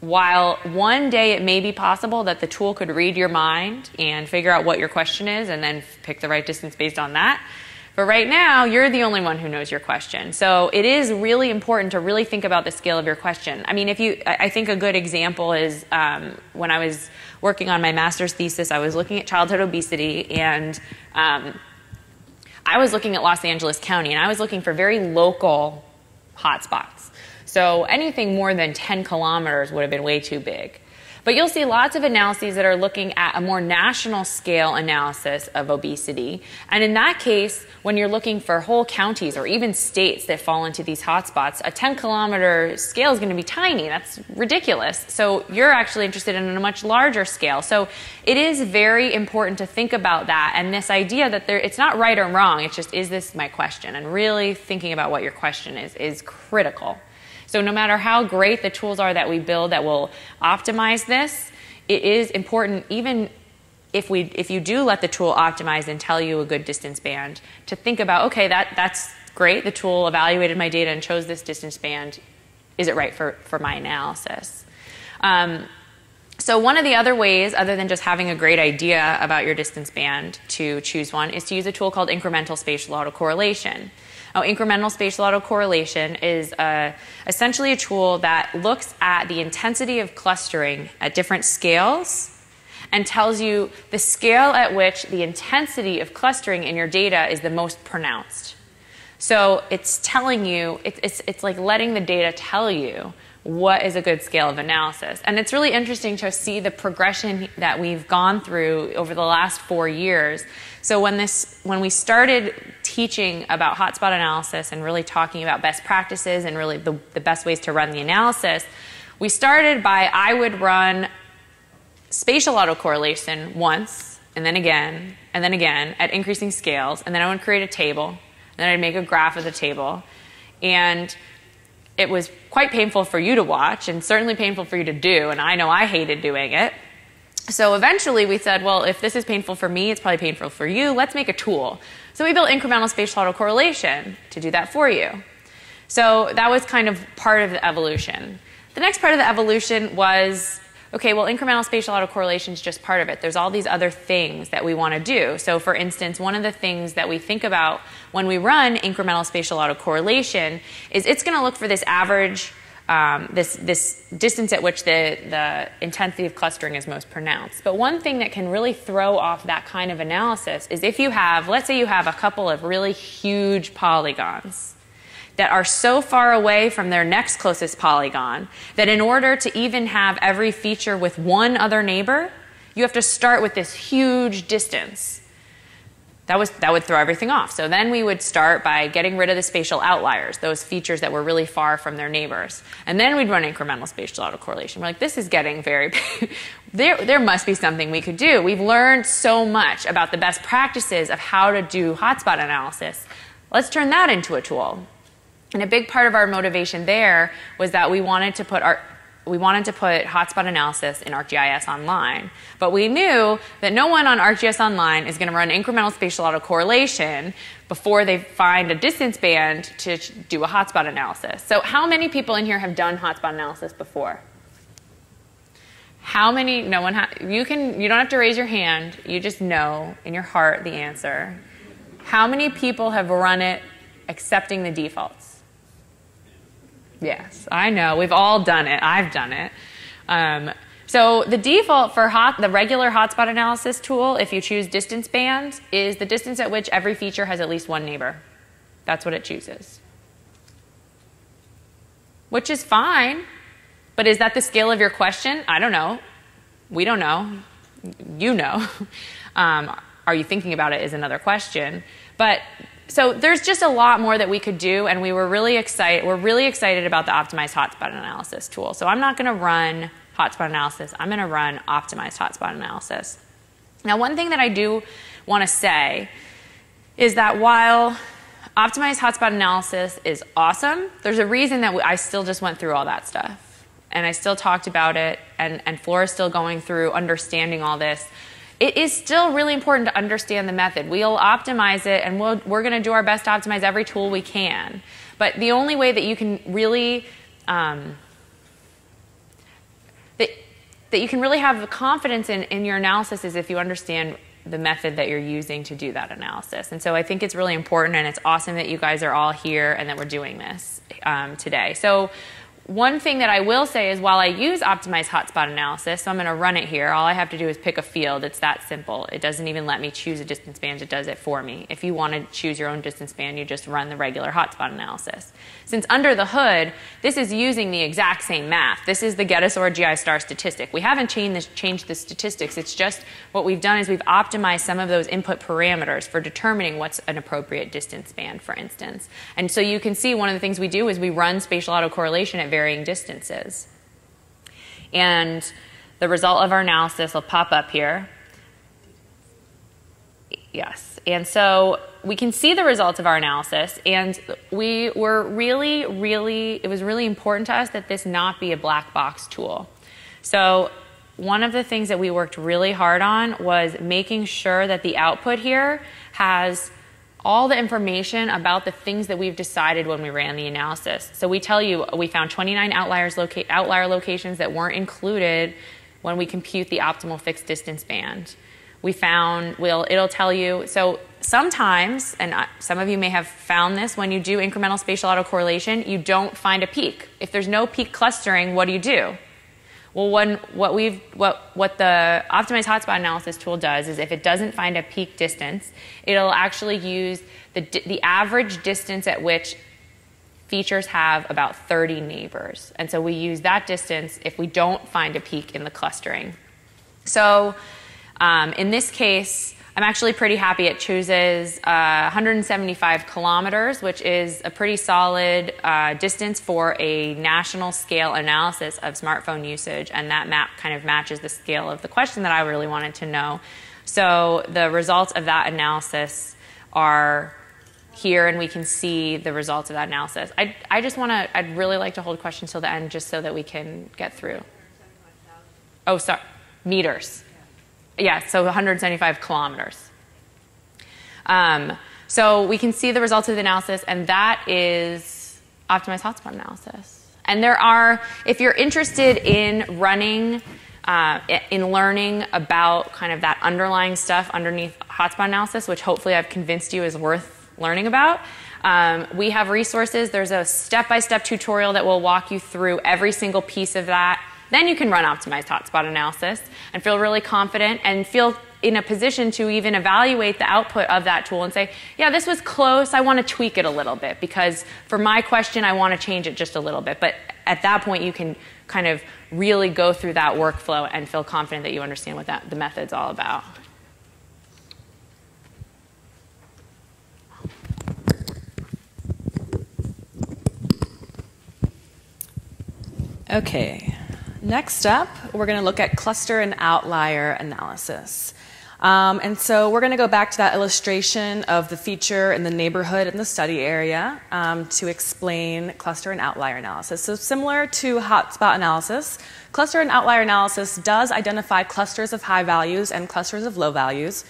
while one day it may be possible that the tool could read your mind and figure out what your question is and then pick the right distance based on that, But right now, you're the only one who knows your question. So it is really important to really think about the scale of your question. I mean, I think a good example is when I was working on my master's thesis, I was looking at childhood obesity, and I was looking at Los Angeles County, and I was looking for very local hotspots. So anything more than 10 kilometers would have been way too big. But you'll see lots of analyses that are looking at a more national scale analysis of obesity. And in that case, when you're looking for whole counties or even states that fall into these hotspots, a 10-kilometer scale is going to be tiny. That's ridiculous. So you're actually interested in a much larger scale. So it is very important to think about that and this idea that it's not right or wrong. It's just, is this my question? And really thinking about what your question is critical. So no matter how great the tools are that we build that will optimize this, it is important, even if you do let the tool optimize and tell you a good distance band, to think about, okay, that's great. The tool evaluated my data and chose this distance band. Is it right for my analysis? So one of the other ways, other than just having a great idea about your distance band to choose one, is to use a tool called incremental spatial autocorrelation. Now, incremental spatial autocorrelation is essentially a tool that looks at the intensity of clustering at different scales and tells you the scale at which the intensity of clustering in your data is the most pronounced. So it's telling you, it's like letting the data tell you what is a good scale of analysis. And it's really interesting to see the progression that we've gone through over the last 4 years. So when we started teaching about hotspot analysis and really talking about best practices and really the best ways to run the analysis, we started by, I would run spatial autocorrelation once, and then again, at increasing scales, and then I would create a table, and then I'd make a graph of the table. And it was quite painful for you to watch and certainly painful for you to do, and I know I hated doing it. So eventually we said, well, if this is painful for me, it's probably painful for you. Let's make a tool. So we built incremental spatial autocorrelation to do that for you. So that was kind of part of the evolution. The next part of the evolution was, okay, well, incremental spatial autocorrelation is just part of it. There's all these other things that we want to do. So for instance, one of the things that we think about when we run incremental spatial autocorrelation is it's going to look for this average, this distance at which the intensity of clustering is most pronounced. But one thing that can really throw off that kind of analysis is if you have, let's say you have a couple of really huge polygons that are so far away from their next closest polygon that in order to even have every feature with one other neighbor, you have to start with this huge distance. That would throw everything off. So then we would start by getting rid of the spatial outliers, those features that were really far from their neighbors. And then we'd run incremental spatial autocorrelation. We're like, this is getting very there must be something we could do. We've learned so much about the best practices of how to do hotspot analysis. Let's turn that into a tool. And a big part of our motivation there was that we wanted to put hotspot analysis in ArcGIS Online. But we knew that no one on ArcGIS Online is going to run incremental spatial autocorrelation before they find a distance band to do a hotspot analysis. So how many people in here have done hotspot analysis before? How many? No one. You don't have to raise your hand. You just know in your heart the answer. How many people have run it accepting the defaults? Yes, I know. We've all done it. I've done it. So the default for the regular hotspot analysis tool, if you choose distance band, is the distance at which every feature has at least one neighbor. That's what it chooses. Which is fine. But is that the scale of your question? I don't know. We don't know. You know. Are you thinking about it is another question. But so there's just a lot more that we could do, and we're really excited about the optimized hotspot analysis tool. So I'm not going to run hotspot analysis. I'm going to run optimized hotspot analysis. Now, one thing that I do want to say is that while optimized hotspot analysis is awesome, there's a reason that I still just went through all that stuff. And I still talked about it, and Flora's still going through understanding all this. It is still really important to understand the method. We'll optimize it, and we're going to do our best to optimize every tool we can. But the only way that you can really that you can really have confidence in your analysis is if you understand the method that you're using to do that analysis. And so I think it's really important, and it's awesome that you guys are all here and that we're doing this today. So one thing that I will say is while I use optimized hotspot analysis, so I'm going to run it here, all I have to do is pick a field. It's that simple. It doesn't even let me choose a distance band. It does it for me. If you want to choose your own distance band, you just run the regular hotspot analysis. Since under the hood, this is using the exact same math. This is the Gettysor GI star statistic. We haven't changed the statistics. It's just what we've done is we've optimized some of those input parameters for determining what's an appropriate distance band, for instance. And so you can see one of the things we do is we run spatial autocorrelation at varying distances. And the result of our analysis will pop up here. Yes. And so we can see the results of our analysis, and we were it was really important to us that this not be a black box tool. So one of the things that we worked really hard on was making sure that the output here has all the information about the things that we've decided when we ran the analysis. So we tell you we found 29 outlier locations that weren't included when we compute the optimal fixed distance band. We found, it'll tell you, so sometimes, and some of you may have found this, when you do incremental spatial autocorrelation, you don't find a peak. If there's no peak clustering, what do? Well, what the optimized hotspot analysis tool does is if it doesn't find a peak distance, it'll actually use the average distance at which features have about 30 neighbors. And so we use that distance if we don't find a peak in the clustering. So in this case, I'm actually pretty happy it chooses 175 kilometers, which is a pretty solid distance for a national scale analysis of smartphone usage, and that map kind of matches the scale of the question that I really wanted to know. So the results of that analysis are here, and we can see the results of that analysis. I'd really like to hold questions till the end just so that we can get through. Oh, sorry, meters. Yeah, so 175 kilometers. So we can see the results of the analysis, and that is optimized hotspot analysis. And there are, if you're interested in running, in learning about kind of that underlying stuff underneath hotspot analysis, which hopefully I've convinced you is worth learning about, we have resources. There's a step-by-step tutorial that will walk you through every single piece of that. Then you can run optimized hotspot analysis and feel really confident and feel in a position to even evaluate the output of that tool and say, yeah, this was close. I want to tweak it a little bit because for my question, I want to change it just a little bit. But at that point, you can kind of really go through that workflow and feel confident that you understand what the method's all about. Okay. Next up, we're going to look at cluster and outlier analysis. And so we're going to go back to that illustration of the feature in the neighborhood and the study area to explain cluster and outlier analysis. So similar to hotspot analysis, cluster and outlier analysis does identify clusters of high values and clusters of low values,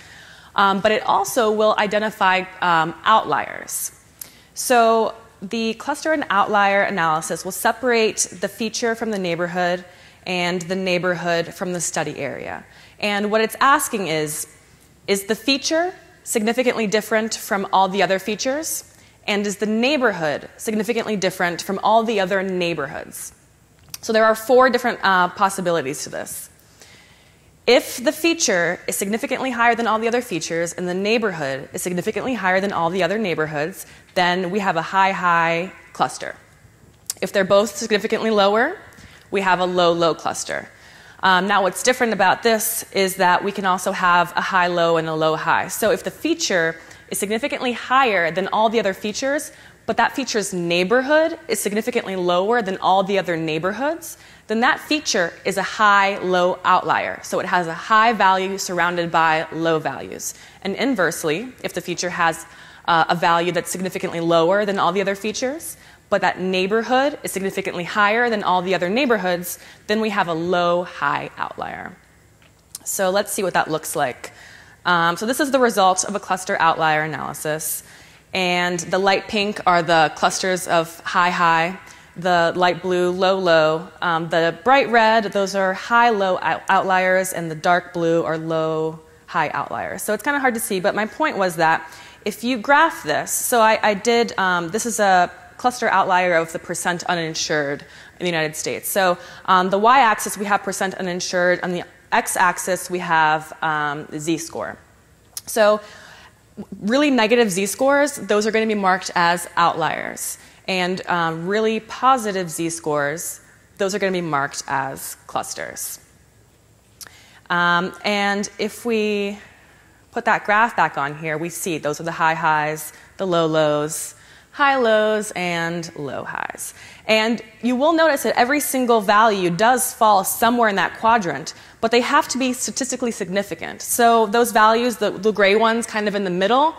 but it also will identify outliers. So the cluster and outlier analysis will separate the feature from the neighborhood and the neighborhood from the study area. And what it's asking is the feature significantly different from all the other features? And is the neighborhood significantly different from all the other neighborhoods? So there are 4 different possibilities to this. If the feature is significantly higher than all the other features and the neighborhood is significantly higher than all the other neighborhoods, then we have a high-high cluster. If they're both significantly lower, we have a low-low cluster. Now what's different about this is that we can also have a high-low and a low-high. So if the feature is significantly higher than all the other features, but that feature's neighborhood is significantly lower than all the other neighborhoods, then that feature is a high-low outlier. So it has a high value surrounded by low values. And inversely, if the feature has a value that's significantly lower than all the other features, but that neighborhood is significantly higher than all the other neighborhoods, then we have a low-high outlier. So let's see what that looks like. So this is the result of a cluster outlier analysis. And the light pink are the clusters of high-high, the light blue, low-low. The bright red, those are high-low outliers, and the dark blue are low-high high outliers. So it's kind of hard to see, but my point was that if you graph this, so I did, this is a cluster outlier of the percent uninsured in the United States. So on the y-axis, we have percent uninsured. On the x-axis, we have the z-score. So really negative z-scores, those are going to be marked as outliers. And really positive z-scores, those are going to be marked as clusters. And if we put that graph back on here, we see those are the high highs, the low lows, high lows, and low highs. And you will notice that every single value does fall somewhere in that quadrant, but they have to be statistically significant. So those values, the gray ones kind of in the middle,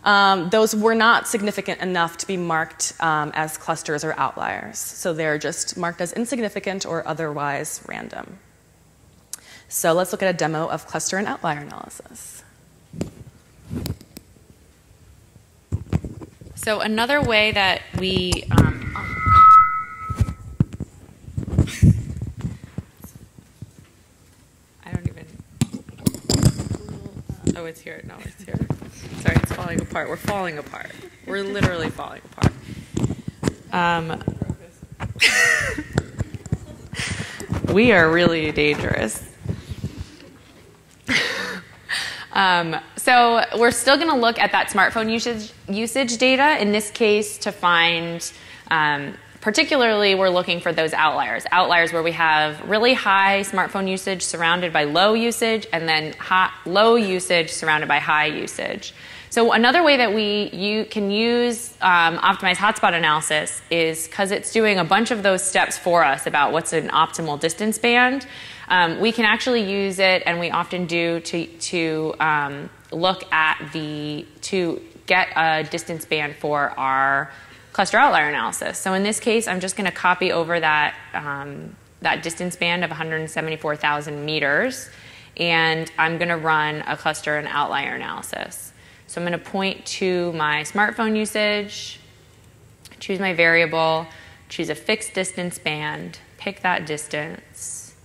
those were not significant enough to be marked as clusters or outliers. So they're just marked as insignificant or otherwise random. So let's look at a demo of cluster and outlier analysis. So another way that we I don't even. Oh, it's here. No, it's here. Sorry, it's falling apart. We're falling apart. We're literally falling apart. We are really dangerous. So we're still going to look at that smartphone usage data, in this case to find, particularly we're looking for those outliers. Outliers where we have really high smartphone usage surrounded by low usage, and then low usage surrounded by high usage. So another way that you can use optimized hotspot analysis is because it's doing a bunch of those steps for us about what's an optimal distance band. We can actually use it, and we often do, to look at to get a distance band for our cluster outlier analysis. So in this case, I'm just going to copy over that distance band of 174,000 meters, and I'm going to run a cluster and outlier analysis. So I'm going to point to my smartphone usage, choose my variable, choose a fixed distance band, pick that distance,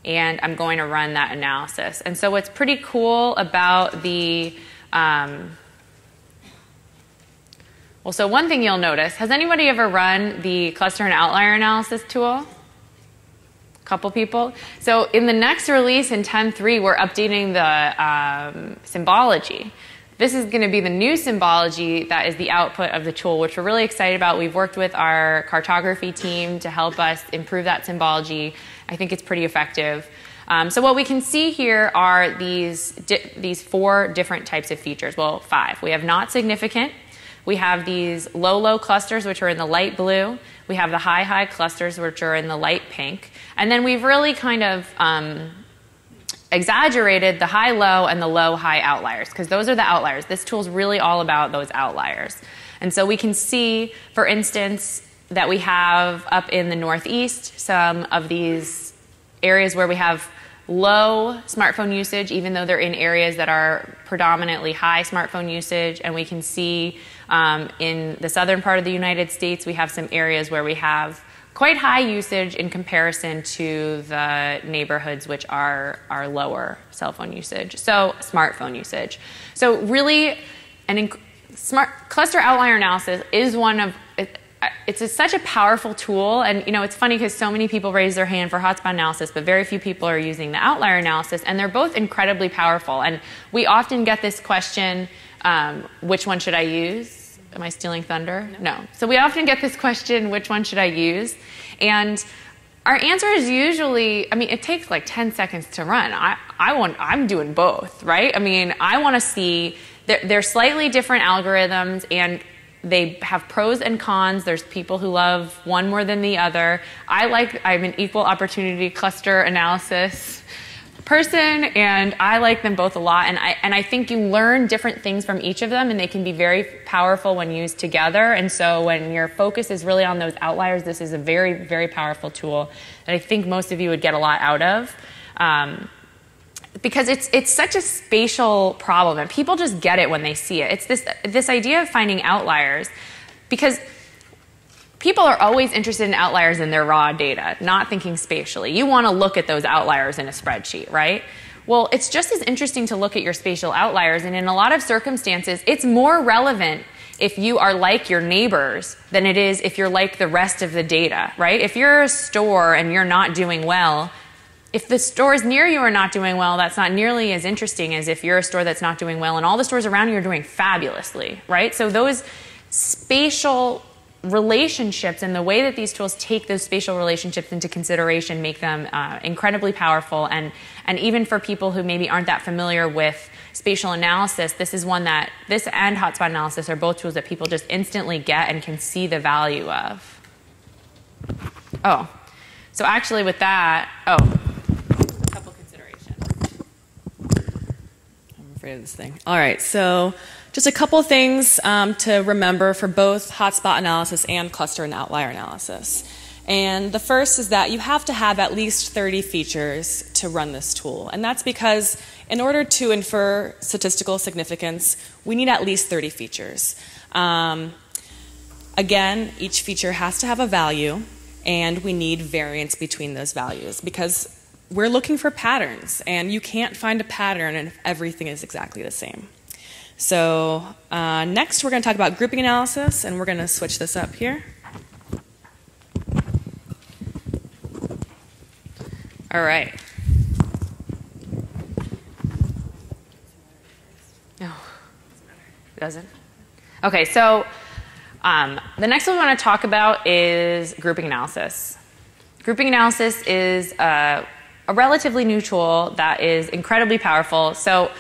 and I'm going to run that analysis. And so what's pretty cool about the, so one thing you'll notice, has anybody ever run the cluster and outlier analysis tool? A couple people. So in the next release in 10.3, we're updating the symbology. This is going to be the new symbology that is the output of the tool, which we're really excited about. We've worked with our cartography team to help us improve that symbology. I think it's pretty effective. So what we can see here are these 4 different types of features. Well, 5. We have not significant. We have these low clusters, which are in the light blue. We have the high clusters, which are in the light pink. And then we've really kind of exaggerated the high-low and the low-high outliers, because those are the outliers. This tool is really all about those outliers. And so we can see, for instance, that we have up in the Northeast some of these areas where we have low smartphone usage, even though they're in areas that are predominantly high smartphone usage. And we can see in the southern part of the United States, we have some areas where we have quite high usage in comparison to the neighborhoods which are lower cell phone usage, so smartphone usage. So really, smart cluster outlier analysis is one of, it's such a powerful tool. And it's funny because so many people raise their hand for hotspot analysis, but very few people are using the outlier analysis, and they're both incredibly powerful. And we often get this question, which one should I use? Am I stealing thunder? No. So we often get this question, which one should I use? And our answer is usually, it takes like 10 seconds to run. I'm doing both, right? I want to see, they're slightly different algorithms, and they have pros and cons. There's people who love one more than the other. I'm an equal opportunity cluster analysis person, and I like them both a lot, and I think you learn different things from each of them, and they can be very powerful when used together. And so when your focus is really on those outliers, this is a very, very powerful tool that I think most of you would get a lot out of, because it's such a spatial problem, and people just get it when they see it. It's this idea of finding outliers, because people are always interested in outliers in their raw data, not thinking spatially. You want to look at those outliers in a spreadsheet, right? Well, it's just as interesting to look at your spatial outliers, and in a lot of circumstances, it's more relevant if you are like your neighbors than it is if you're like the rest of the data, right? If you're a store and you're not doing well, if the stores near you are not doing well, that's not nearly as interesting as if you're a store that's not doing well and all the stores around you are doing fabulously, right? So those spatial relationships and the way that these tools take those spatial relationships into consideration make them incredibly powerful. And even for people who maybe aren't that familiar with spatial analysis, this is one that, this and hotspot analysis are both tools that people just instantly get and can see the value of. Oh, so actually with that, a couple considerations. I'm afraid of this thing. All right, so just a couple things to remember for both hotspot analysis and cluster and outlier analysis. And the first is that you have to have at least 30 features to run this tool. And that's because in order to infer statistical significance, we need at least 30 features. Again, each feature has to have a value, and we need variance between those values because we're looking for patterns, and you can't find a pattern if everything is exactly the same. So next we're going to talk about grouping analysis, and we're going to switch this up here. All right. No, it doesn't. Okay, so the next one we want to talk about is grouping analysis. Grouping analysis is a relatively new tool that is incredibly powerful. So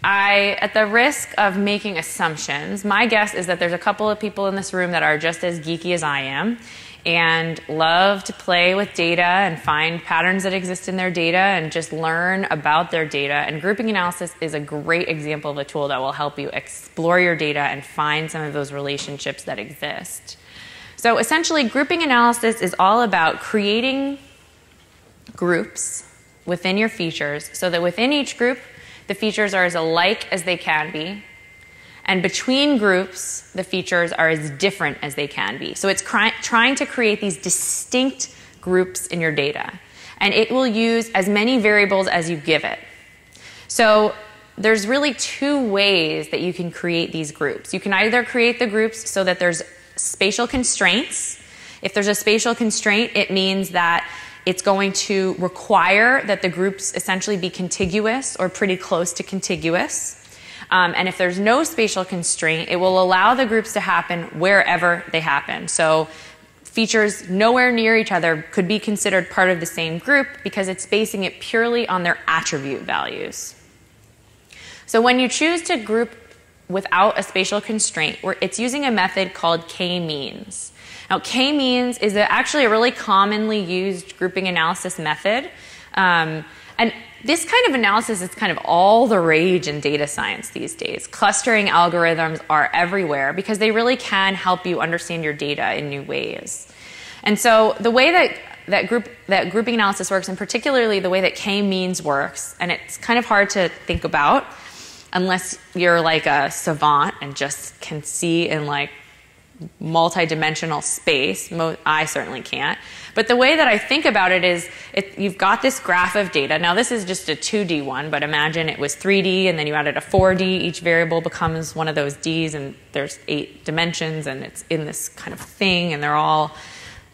at the risk of making assumptions, my guess is that there's a couple of people in this room that are just as geeky as I am and love to play with data and find patterns that exist in their data and just learn about their data. And grouping analysis is a great example of a tool that will help you explore your data and find some of those relationships that exist. So essentially, grouping analysis is all about creating groups within your features so that within each group, the features are as alike as they can be. And between groups, the features are as different as they can be. So it's trying to create these distinct groups in your data. And it will use as many variables as you give it. So there's really two ways that you can create these groups. You can either create the groups so that there's spatial constraints. If there's a spatial constraint, it means that it's going to require that the groups essentially be contiguous or pretty close to contiguous. And if there's no spatial constraint, it will allow the groups to happen wherever they happen. So features nowhere near each other could be considered part of the same group because it's basing it purely on their attribute values. So when you choose to group without a spatial constraint, it's using a method called k-means. Now, k-means is actually a really commonly used grouping analysis method. And this kind of analysis is kind of all the rage in data science these days. Clustering algorithms are everywhere because they really can help you understand your data in new ways. And so the way that grouping analysis works, and particularly the way that k-means works, and it's kind of hard to think about unless you're like a savant and just can see in like multi-dimensional space. I certainly can't. But the way that I think about it is you've got this graph of data. Now this is just a 2D one, but imagine it was 3D and then you added a 4D. Each variable becomes one of those Ds and there's 8 dimensions and it's in this kind of thing and they're all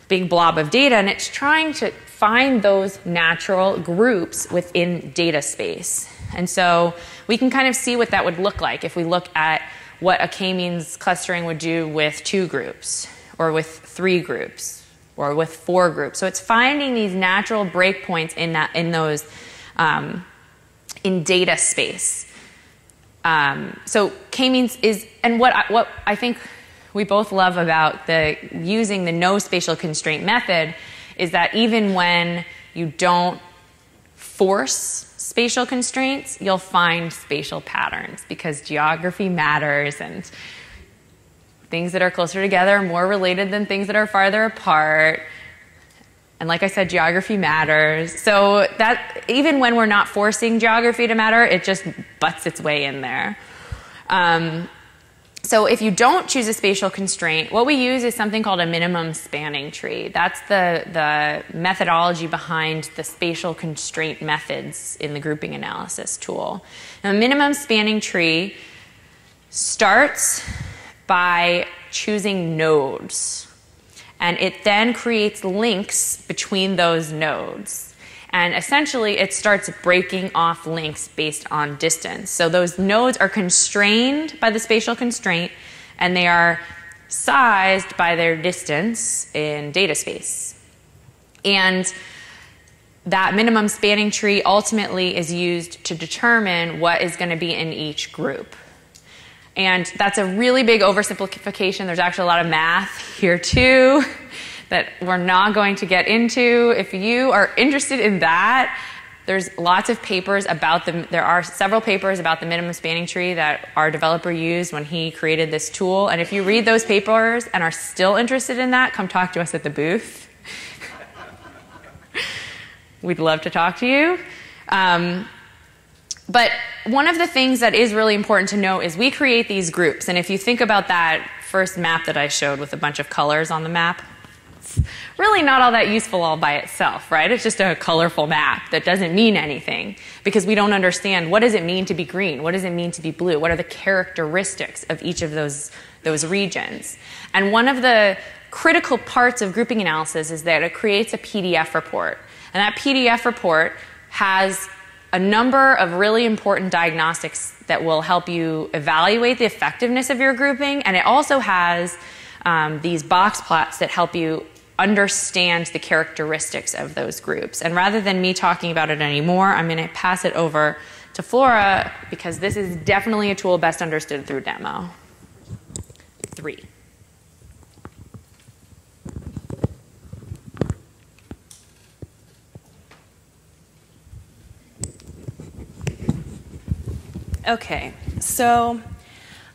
big blob of data and it's trying to find those natural groups within data space. And so we can kind of see what that would look like if we look at what a k-means clustering would do with 2 groups, or with 3 groups, or with 4 groups. So it's finding these natural breakpoints in data space. So k-means is, and what I think we both love about using the no spatial constraint method is that even when you don't force spatial constraints, you'll find spatial patterns because geography matters and things that are closer together are more related than things that are farther apart. And like I said, geography matters. So that even when we're not forcing geography to matter, it just butts its way in there. So if you don't choose a spatial constraint, what we use is something called a minimum spanning tree. That's the methodology behind the spatial constraint methods in the grouping analysis tool. Now, a minimum spanning tree starts by choosing nodes, and it then creates links between those nodes. And essentially, it starts breaking off links based on distance. So those nodes are constrained by the spatial constraint, and they are sized by their distance in data space. And that minimum spanning tree ultimately is used to determine what is going to be in each group. And that's a really big oversimplification. There's actually a lot of math here too that we're not going to get into. If you are interested in that, there's lots of papers about there are several papers about the minimum spanning tree that our developer used when he created this tool. And if you read those papers and are still interested in that, come talk to us at the booth. We'd love to talk to you. But one of the things that is really important to know is we create these groups. And if you think about that first map that I showed with a bunch of colors on the map, it's really not all that useful all by itself, right? It's just a colorful map that doesn't mean anything because we don't understand what does it mean to be green? What does it mean to be blue? What are the characteristics of each of those regions? And one of the critical parts of grouping analysis is that it creates a PDF report. And that PDF report has a number of really important diagnostics that will help you evaluate the effectiveness of your grouping. And it also has these box plots that help you understand the characteristics of those groups. And rather than me talking about it anymore, I'm going to pass it over to Flora because this is definitely a tool best understood through demo. 3. Okay, so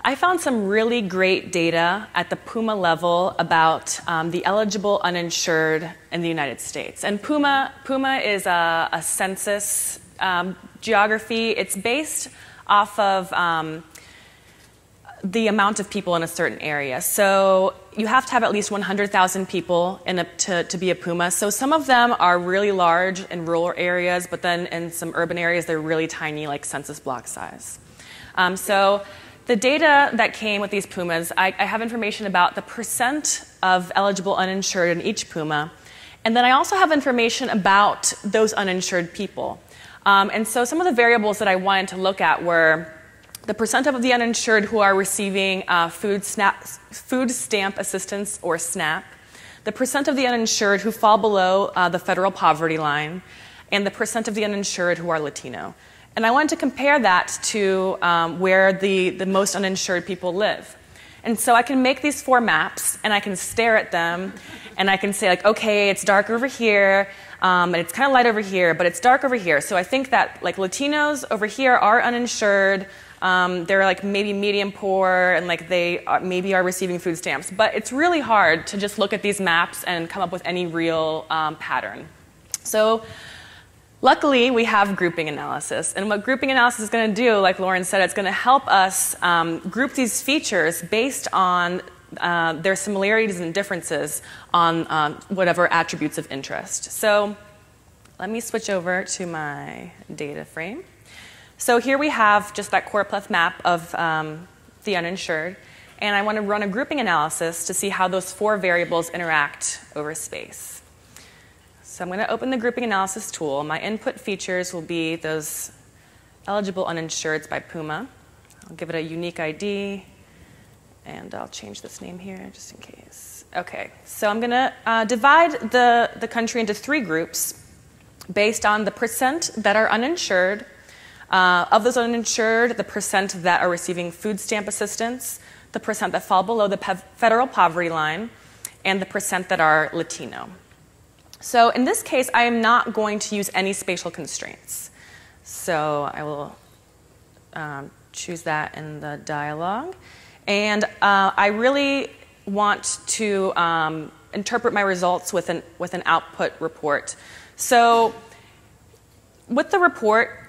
I found some really great data at the PUMA level about the eligible uninsured in the United States. And PUMA is a census geography. It's based off of the amount of people in a certain area. So you have to have at least 100,000 people to be a PUMA. So some of them are really large in rural areas, but then in some urban areas, they're really tiny, like census block size. So the data that came with these PUMAs, I have information about the percent of eligible uninsured in each PUMA. And then I also have information about those uninsured people. And so some of the variables that I wanted to look at were the percent of the uninsured who are receiving food stamp assistance, or SNAP, the percent of the uninsured who fall below the federal poverty line, and the percent of the uninsured who are Latino. And I wanted to compare that to where the most uninsured people live. And so I can make these 4 maps, and I can stare at them, and I can say, like, okay, it's dark over here, and it's kind of light over here, but it's dark over here. So I think that, like, Latinos over here are uninsured. They're like maybe medium poor, and like they maybe are receiving food stamps. But it's really hard to just look at these maps and come up with any real pattern. So luckily, we have grouping analysis. And what grouping analysis is going to do, like Lauren said, it's going to help us group these features based on their similarities and differences on whatever attributes of interest. So let me switch over to my data frame. So here we have just that choropleth map of the uninsured. And I want to run a grouping analysis to see how those 4 variables interact over space. So I'm going to open the grouping analysis tool. My input features will be those eligible uninsureds by PUMA. I'll give it a unique ID, and I'll change this name here just in case. Okay, so I'm going to divide the country into 3 groups based on the percent that are uninsured. Of those uninsured, the percent that are receiving food stamp assistance, the percent that fall below the federal poverty line, and the percent that are Latino. So in this case, I am not going to use any spatial constraints. So I will choose that in the dialog. And I really want to interpret my results with an output report. So with the report,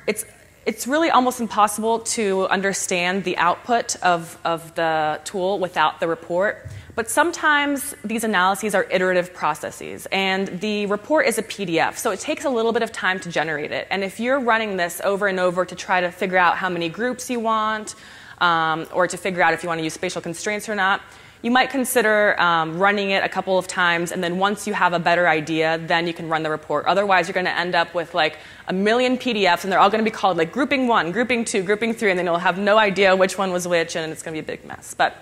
it's really almost impossible to understand the output of the tool without the report. But sometimes these analyses are iterative processes, and the report is a PDF, so it takes a little bit of time to generate it. And if you're running this over and over to try to figure out how many groups you want, or to figure out if you want to use spatial constraints or not, you might consider running it a couple of times, and then once you have a better idea, then you can run the report. Otherwise, you're going to end up with like a million PDFs, and they're all going to be called like grouping 1, grouping 2, grouping 3, and then you'll have no idea which one was which, and it's going to be a big mess. But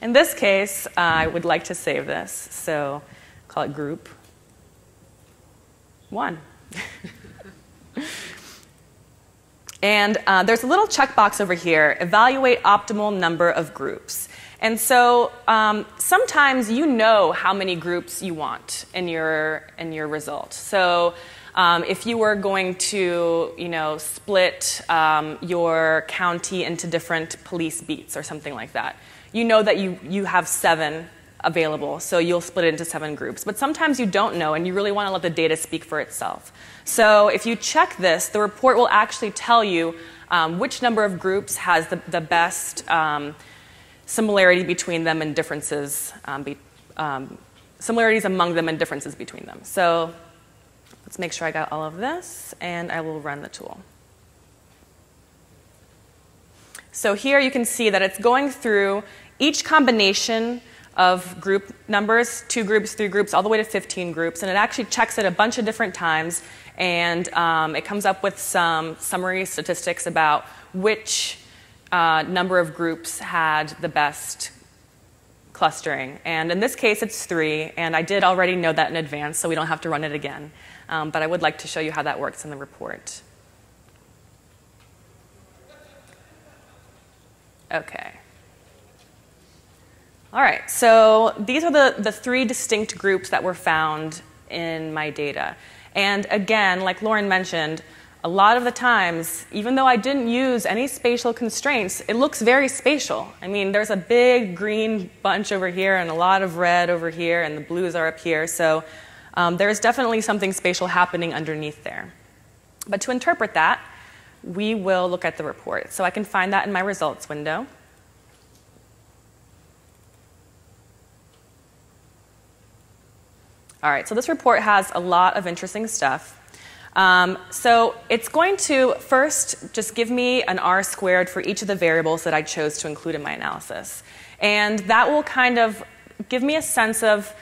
in this case, I would like to save this, so call it group 1. And there's a little checkbox over here, evaluate optimal number of groups. And so sometimes you know how many groups you want in your result. So if you were going to split your county into different police beats or something like that, you know that you have 7 available, so you'll split it into 7 groups. But sometimes you don't know, and you really want to let the data speak for itself. So if you check this, the report will actually tell you which number of groups has the best similarity between them and differences, similarities among them and differences between them. So let's make sure I got all of this, and I will run the tool. So here you can see that it's going through each combination of group numbers, 2 groups, 3 groups, all the way to 15 groups, and it actually checks it a bunch of different times, and it comes up with some summary statistics about which number of groups had the best clustering. And in this case, it's 3, and I did already know that in advance, so we don't have to run it again. But I would like to show you how that works in the report. Okay. All right, so these are the 3 distinct groups that were found in my data. And again, like Lauren mentioned, a lot of the times, even though I didn't use any spatial constraints, it looks very spatial. I mean, there's a big green bunch over here and a lot of red over here, and the blues are up here. So there's definitely something spatial happening underneath there. But to interpret that, we will look at the report. So I can find that in my results window. All right, so this report has a lot of interesting stuff. So it's going to first just give me an R² for each of the variables that I chose to include in my analysis. And that will kind of give me a sense of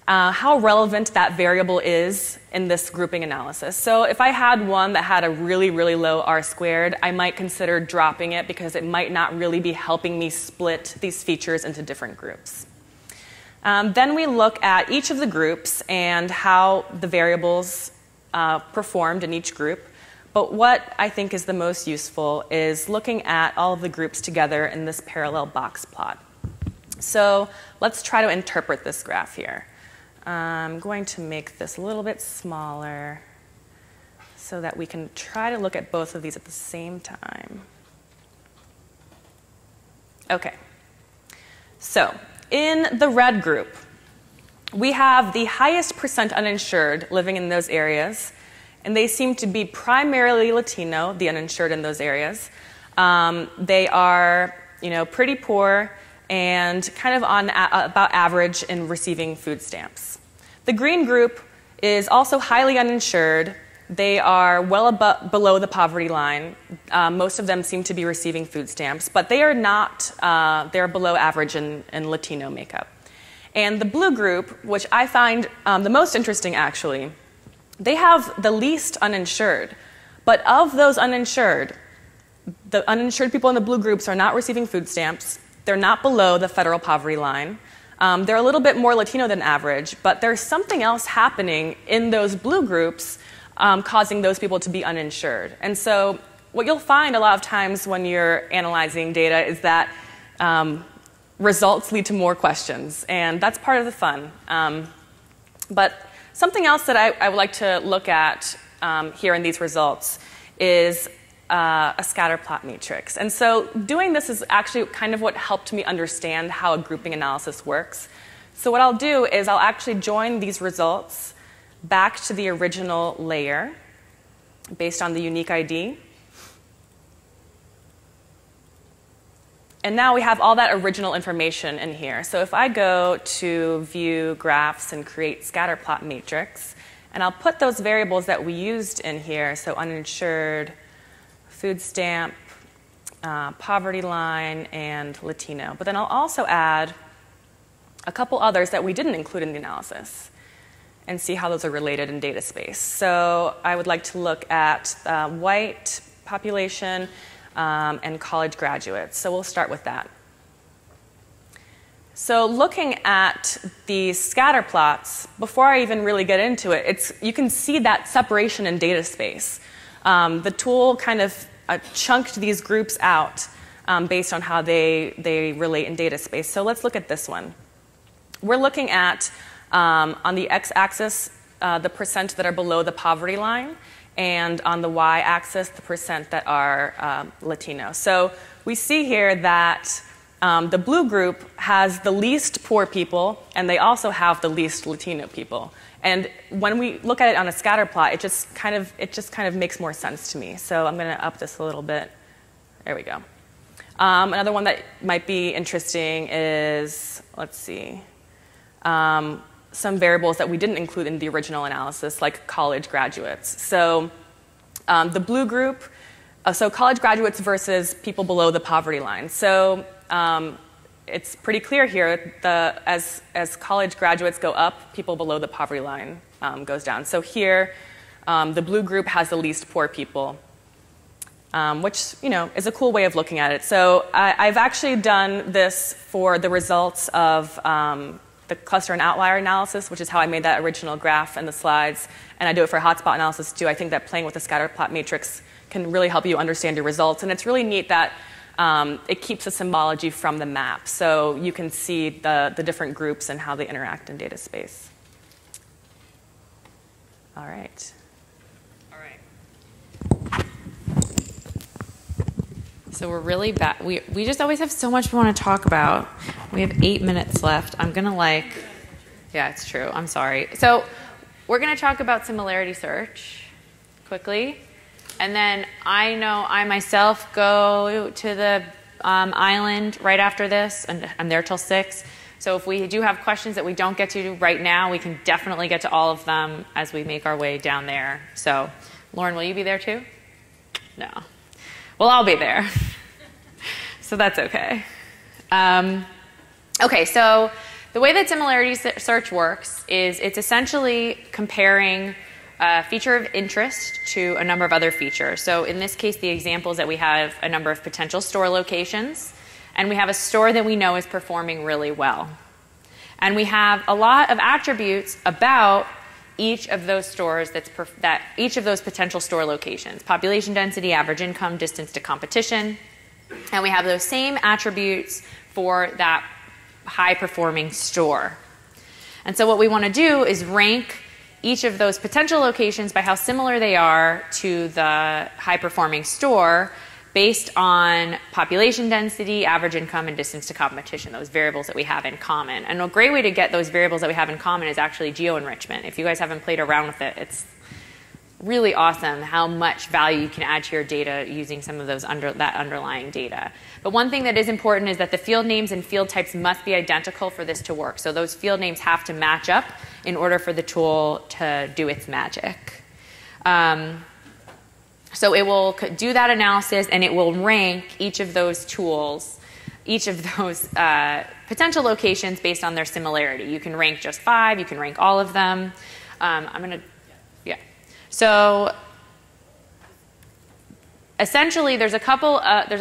how relevant that variable is in this grouping analysis. So if I had one that had a really, really low R², I might consider dropping it because it might not really be helping me split these features into different groups. Then we look at each of the groups and how the variables performed in each group. But what I think is the most useful is looking at all of the groups together in this parallel box plot. So let's try to interpret this graph here. I'm going to make this a little bit smaller so that we can try to look at both of these at the same time. Okay. So in the red group, we have the highest % uninsured living in those areas, and they seem to be primarily Latino, the uninsured in those areas. They are, pretty poor and kind of on about average in receiving food stamps. The green group is also highly uninsured. They are well below the poverty line. Most of them seem to be receiving food stamps, but they are not, they're below average in Latino makeup. And the blue group, which I find the most interesting actually, they have the least uninsured. But of those uninsured, the uninsured people in the blue groups are not receiving food stamps. They're not below the federal poverty line. They're a little bit more Latino than average, but there's something else happening in those blue groups causing those people to be uninsured. And so what you'll find a lot of times when you're analyzing data is that results lead to more questions, and that's part of the fun. But something else that I would like to look at here in these results is a scatter plot matrix. And so doing this is actually kind of what helped me understand how a grouping analysis works. So what I'll do is I'll actually join these results back to the original layer based on the unique ID. And now we have all that original information in here. So if I go to view graphs and create scatter plot matrix, and I'll put those variables that we used in here, so uninsured, food stamp, poverty line, and Latino. But then I'll also add a couple others that we didn't include in the analysis and see how those are related in data space. So I would like to look at white population and college graduates. So we'll start with that. So looking at the scatter plots, before I even really get into it, you can see that separation in data space. The tool kind of chunked these groups out based on how they relate in data space. So let's look at this one. We're looking at, on the x-axis, the percent that are below the poverty line, and on the y-axis, the percent that are Latino. So we see here that the blue group has the least poor people, and they also have the least Latino people. And when we look at it on a scatter plot, it just kind of makes more sense to me. So I'm going to up this a little bit. There we go. Another one that might be interesting is, let's see, some variables that we didn't include in the original analysis, like college graduates. So the blue group, so college graduates versus people below the poverty line. So it's pretty clear here, as college graduates go up, people below the poverty line goes down. So here, the blue group has the least poor people, which is a cool way of looking at it. So I've actually done this for the results of the cluster and outlier analysis, which is how I made that original graph in the slides, and I do it for hotspot analysis too. I think that playing with the scatter plot matrix can really help you understand your results, and it's really neat that it keeps the symbology from the map, so you can see the different groups and how they interact in data space. All right. So we're really bad. We just always have so much we want to talk about. We have 8 minutes left. I'm going to yeah, it's true. I'm sorry. So we're going to talk about similarity search quickly. And then I know I myself go to the island right after this, and I'm there till 6. So if we do have questions that we don't get to right now, we can definitely get to all of them as we make our way down there. So Lauren, will you be there too? No. Well, I'll be there. So that's okay. Okay, so the way that similarity search works is it's essentially comparing a feature of interest to a number of other features. So in this case, the example is that we have a number of potential store locations, and we have a store that we know is performing really well. And we have a lot of attributes about each of those stores each of those potential store locations: population density, average income, distance to competition. And we have those same attributes for that high-performing store. And so what we want to do is rank each of those potential locations by how similar they are to the high-performing store based on population density, average income, and distance to competition, those variables that we have in common. And a great way to get those variables that we have in common is actually geo-enrichment. If you guys haven't played around with it, it's really awesome how much value you can add to your data using some of those that underlying data. But one thing that is important is that the field names and field types must be identical for this to work. So those field names have to match up in order for the tool to do its magic. So it will do that analysis, and it will rank each of those tools, each of those potential locations based on their similarity. You can rank just 5. You can rank all of them. So essentially, there's a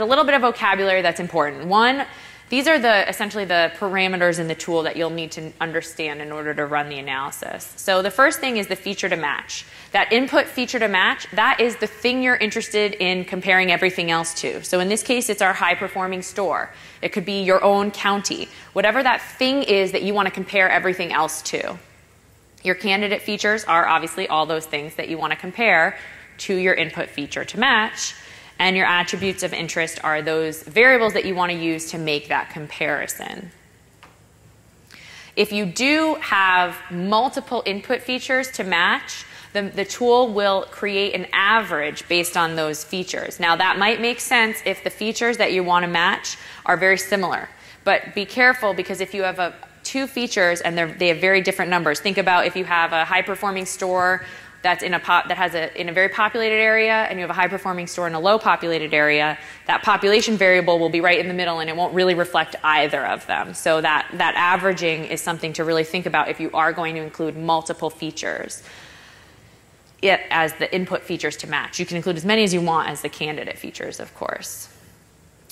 little bit of vocabulary that's important. One, these are essentially the parameters in the tool that you'll need to understand in order to run the analysis. So the first thing is the feature to match. That input feature to match, that is the thing you're interested in comparing everything else to. So in this case, it's our high-performing store. It could be your own county. Whatever that thing is that you want to compare everything else to. Your candidate features are obviously all those things that you want to compare to your input feature to match. And your attributes of interest are those variables that you want to use to make that comparison. If you do have multiple input features to match, the tool will create an average based on those features. Now, that might make sense if the features that you want to match are very similar. But be careful, because if you have two features and they have very different numbers. Think about if you have a high-performing store that's in a very populated area, and you have a high-performing store in a low-populated area. That population variable will be right in the middle, and it won't really reflect either of them. So that averaging is something to really think about if you are going to include multiple features as the input features to match. You can include as many as you want as the candidate features, of course.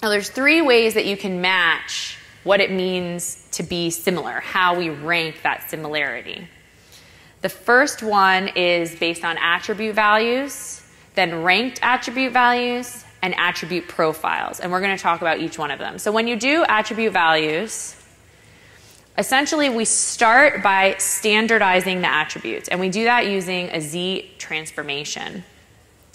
Now, there's three ways that you can match what it means to be similar, how we rank that similarity. The first one is based on attribute values, then ranked attribute values, and attribute profiles. And we're going to talk about each one of them. So when you do attribute values, essentially we start by standardizing the attributes. And we do that using a Z transformation.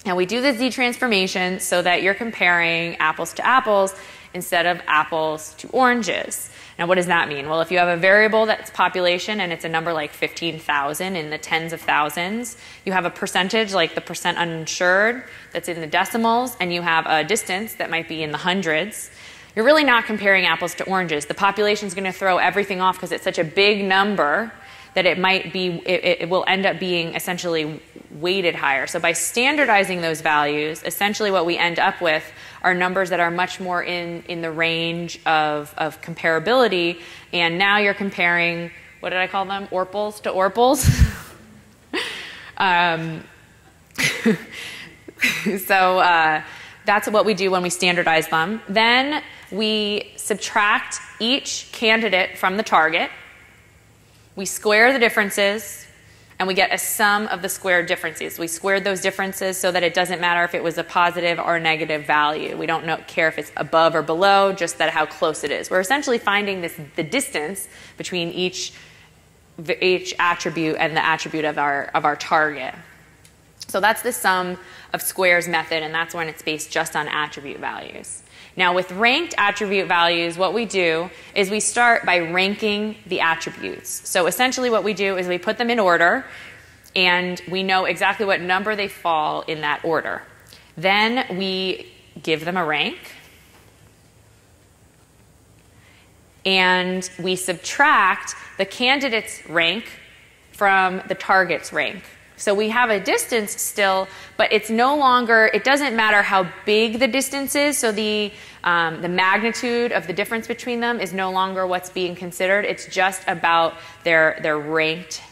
And we do the Z transformation so that you're comparing apples to apples instead of apples to oranges. Now, what does that mean? Well, if you have a variable that's population and it's a number like 15,000 in the tens of thousands, you have a percentage like the percent uninsured that's in the decimals, and you have a distance that might be in the hundreds. You're really not comparing apples to oranges. The population is going to throw everything off because it's such a big number that it will end up being essentially weighted higher. So by standardizing those values, essentially what we end up with are numbers that are much more in the range of comparability. And now you're comparing, what did I call them? Orpals to orpals. So that's what we do when we standardize them. Then we subtract each candidate from the target. We square the differences, and we get a sum of the squared differences. We squared those differences so that it doesn't matter if it was a positive or a negative value. We don't care if it's above or below, just that how close it is. We're essentially finding the distance between each attribute and the attribute of our target. So that's the sum of squares method, and that's when it's based just on attribute values. Now, with ranked attribute values, what we do is we start by ranking the attributes. So essentially what we do is we put them in order, and we know exactly what number they fall in that order. Then we give them a rank, and we subtract the candidate's rank from the target's rank. So we have a distance still, but it's no longer, it doesn't matter how big the distance is, so the magnitude of the difference between them is no longer what's being considered. It's just about their ranked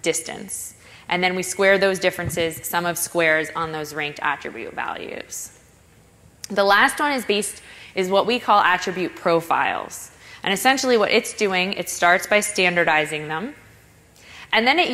distance. And then we square those differences, sum of squares, on those ranked attribute values. The last one is what we call attribute profiles. And essentially what it's doing, it starts by standardizing them. And then it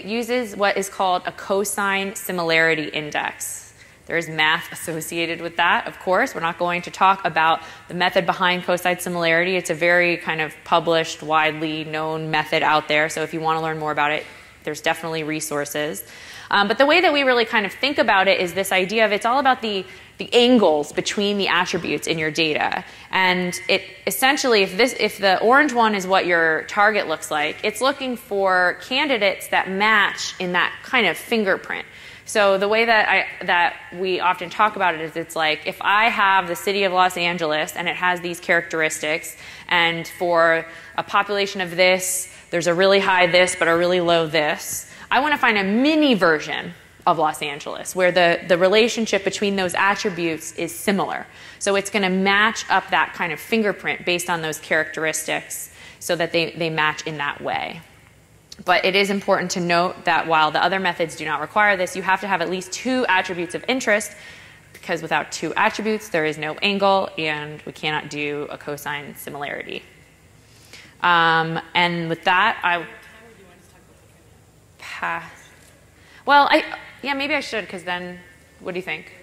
uses what is called a cosine similarity index. There is math associated with that, of course. We're not going to talk about the method behind cosine similarity. It's a very kind of published, widely known method out there. So if you want to learn more about it, there's definitely resources. But the way that we really kind of think about it is this idea of it's all about the angles between the attributes in your data. And it essentially, if the orange one is what your target looks like, it's looking for candidates that match in that kind of fingerprint. So the way that we often talk about it is it's like, if I have the city of Los Angeles and it has these characteristics, and for a population of this, there's a really high this but a really low this, I want to find a mini version of Los Angeles where the relationship between those attributes is similar. So it's going to match up that kind of fingerprint based on those characteristics so that they match in that way. But it is important to note that while the other methods do not require this, you have to have at least 2 attributes of interest, because without 2 attributes, there is no angle, and we cannot do a cosine similarity. And with that, well, yeah, maybe I should, because then, what do you think?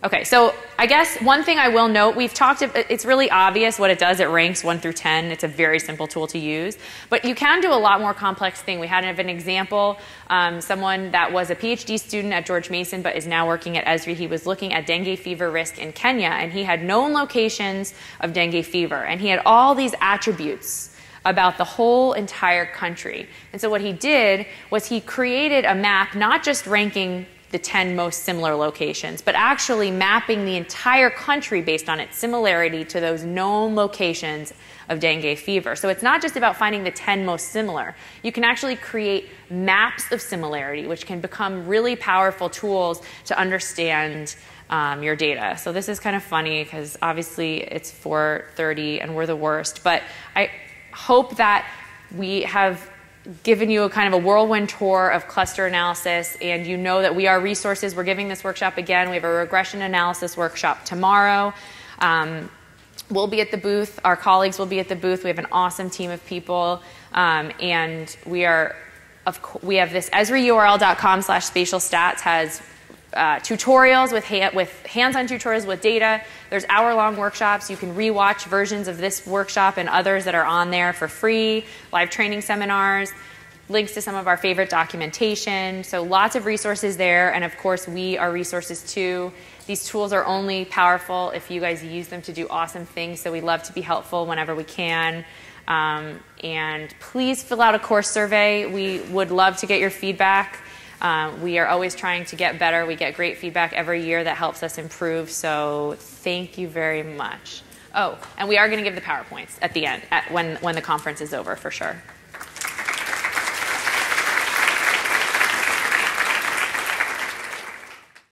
Okay, so I guess one thing I will note, it's really obvious what it does. It ranks 1 through 10. It's a very simple tool to use. But you can do a lot more complex thing. We had an example, someone that was a PhD student at George Mason but is now working at Esri. He was looking at dengue fever risk in Kenya, and he had known locations of dengue fever. And he had all these attributes about the whole entire country. And so what he did was he created a map, not just ranking the 10 most similar locations, but actually mapping the entire country based on its similarity to those known locations of dengue fever. So it's not just about finding the 10 most similar. You can actually create maps of similarity, which can become really powerful tools to understand your data. So this is kind of funny because obviously it's 4:30 and we're the worst, but I hope that we have given you a kind of a whirlwind tour of cluster analysis, and you know that we are resources. We're giving this workshop again. We have a regression analysis workshop tomorrow. We'll be at the booth. Our colleagues will be at the booth. We have an awesome team of people, and we have this esriurl.com/spatial stats has tutorials with hands-on tutorials with data. There's hour-long workshops. You can rewatch versions of this workshop and others that are on there for free, live training seminars, links to some of our favorite documentation. So lots of resources there, and of course we are resources too. These tools are only powerful if you guys use them to do awesome things, so we love to be helpful whenever we can. And please fill out a course survey. We would love to get your feedback. We are always trying to get better. We get great feedback every year that helps us improve, so thank you very much. Oh, and we are going to give the PowerPoints at the end, when the conference is over, for sure.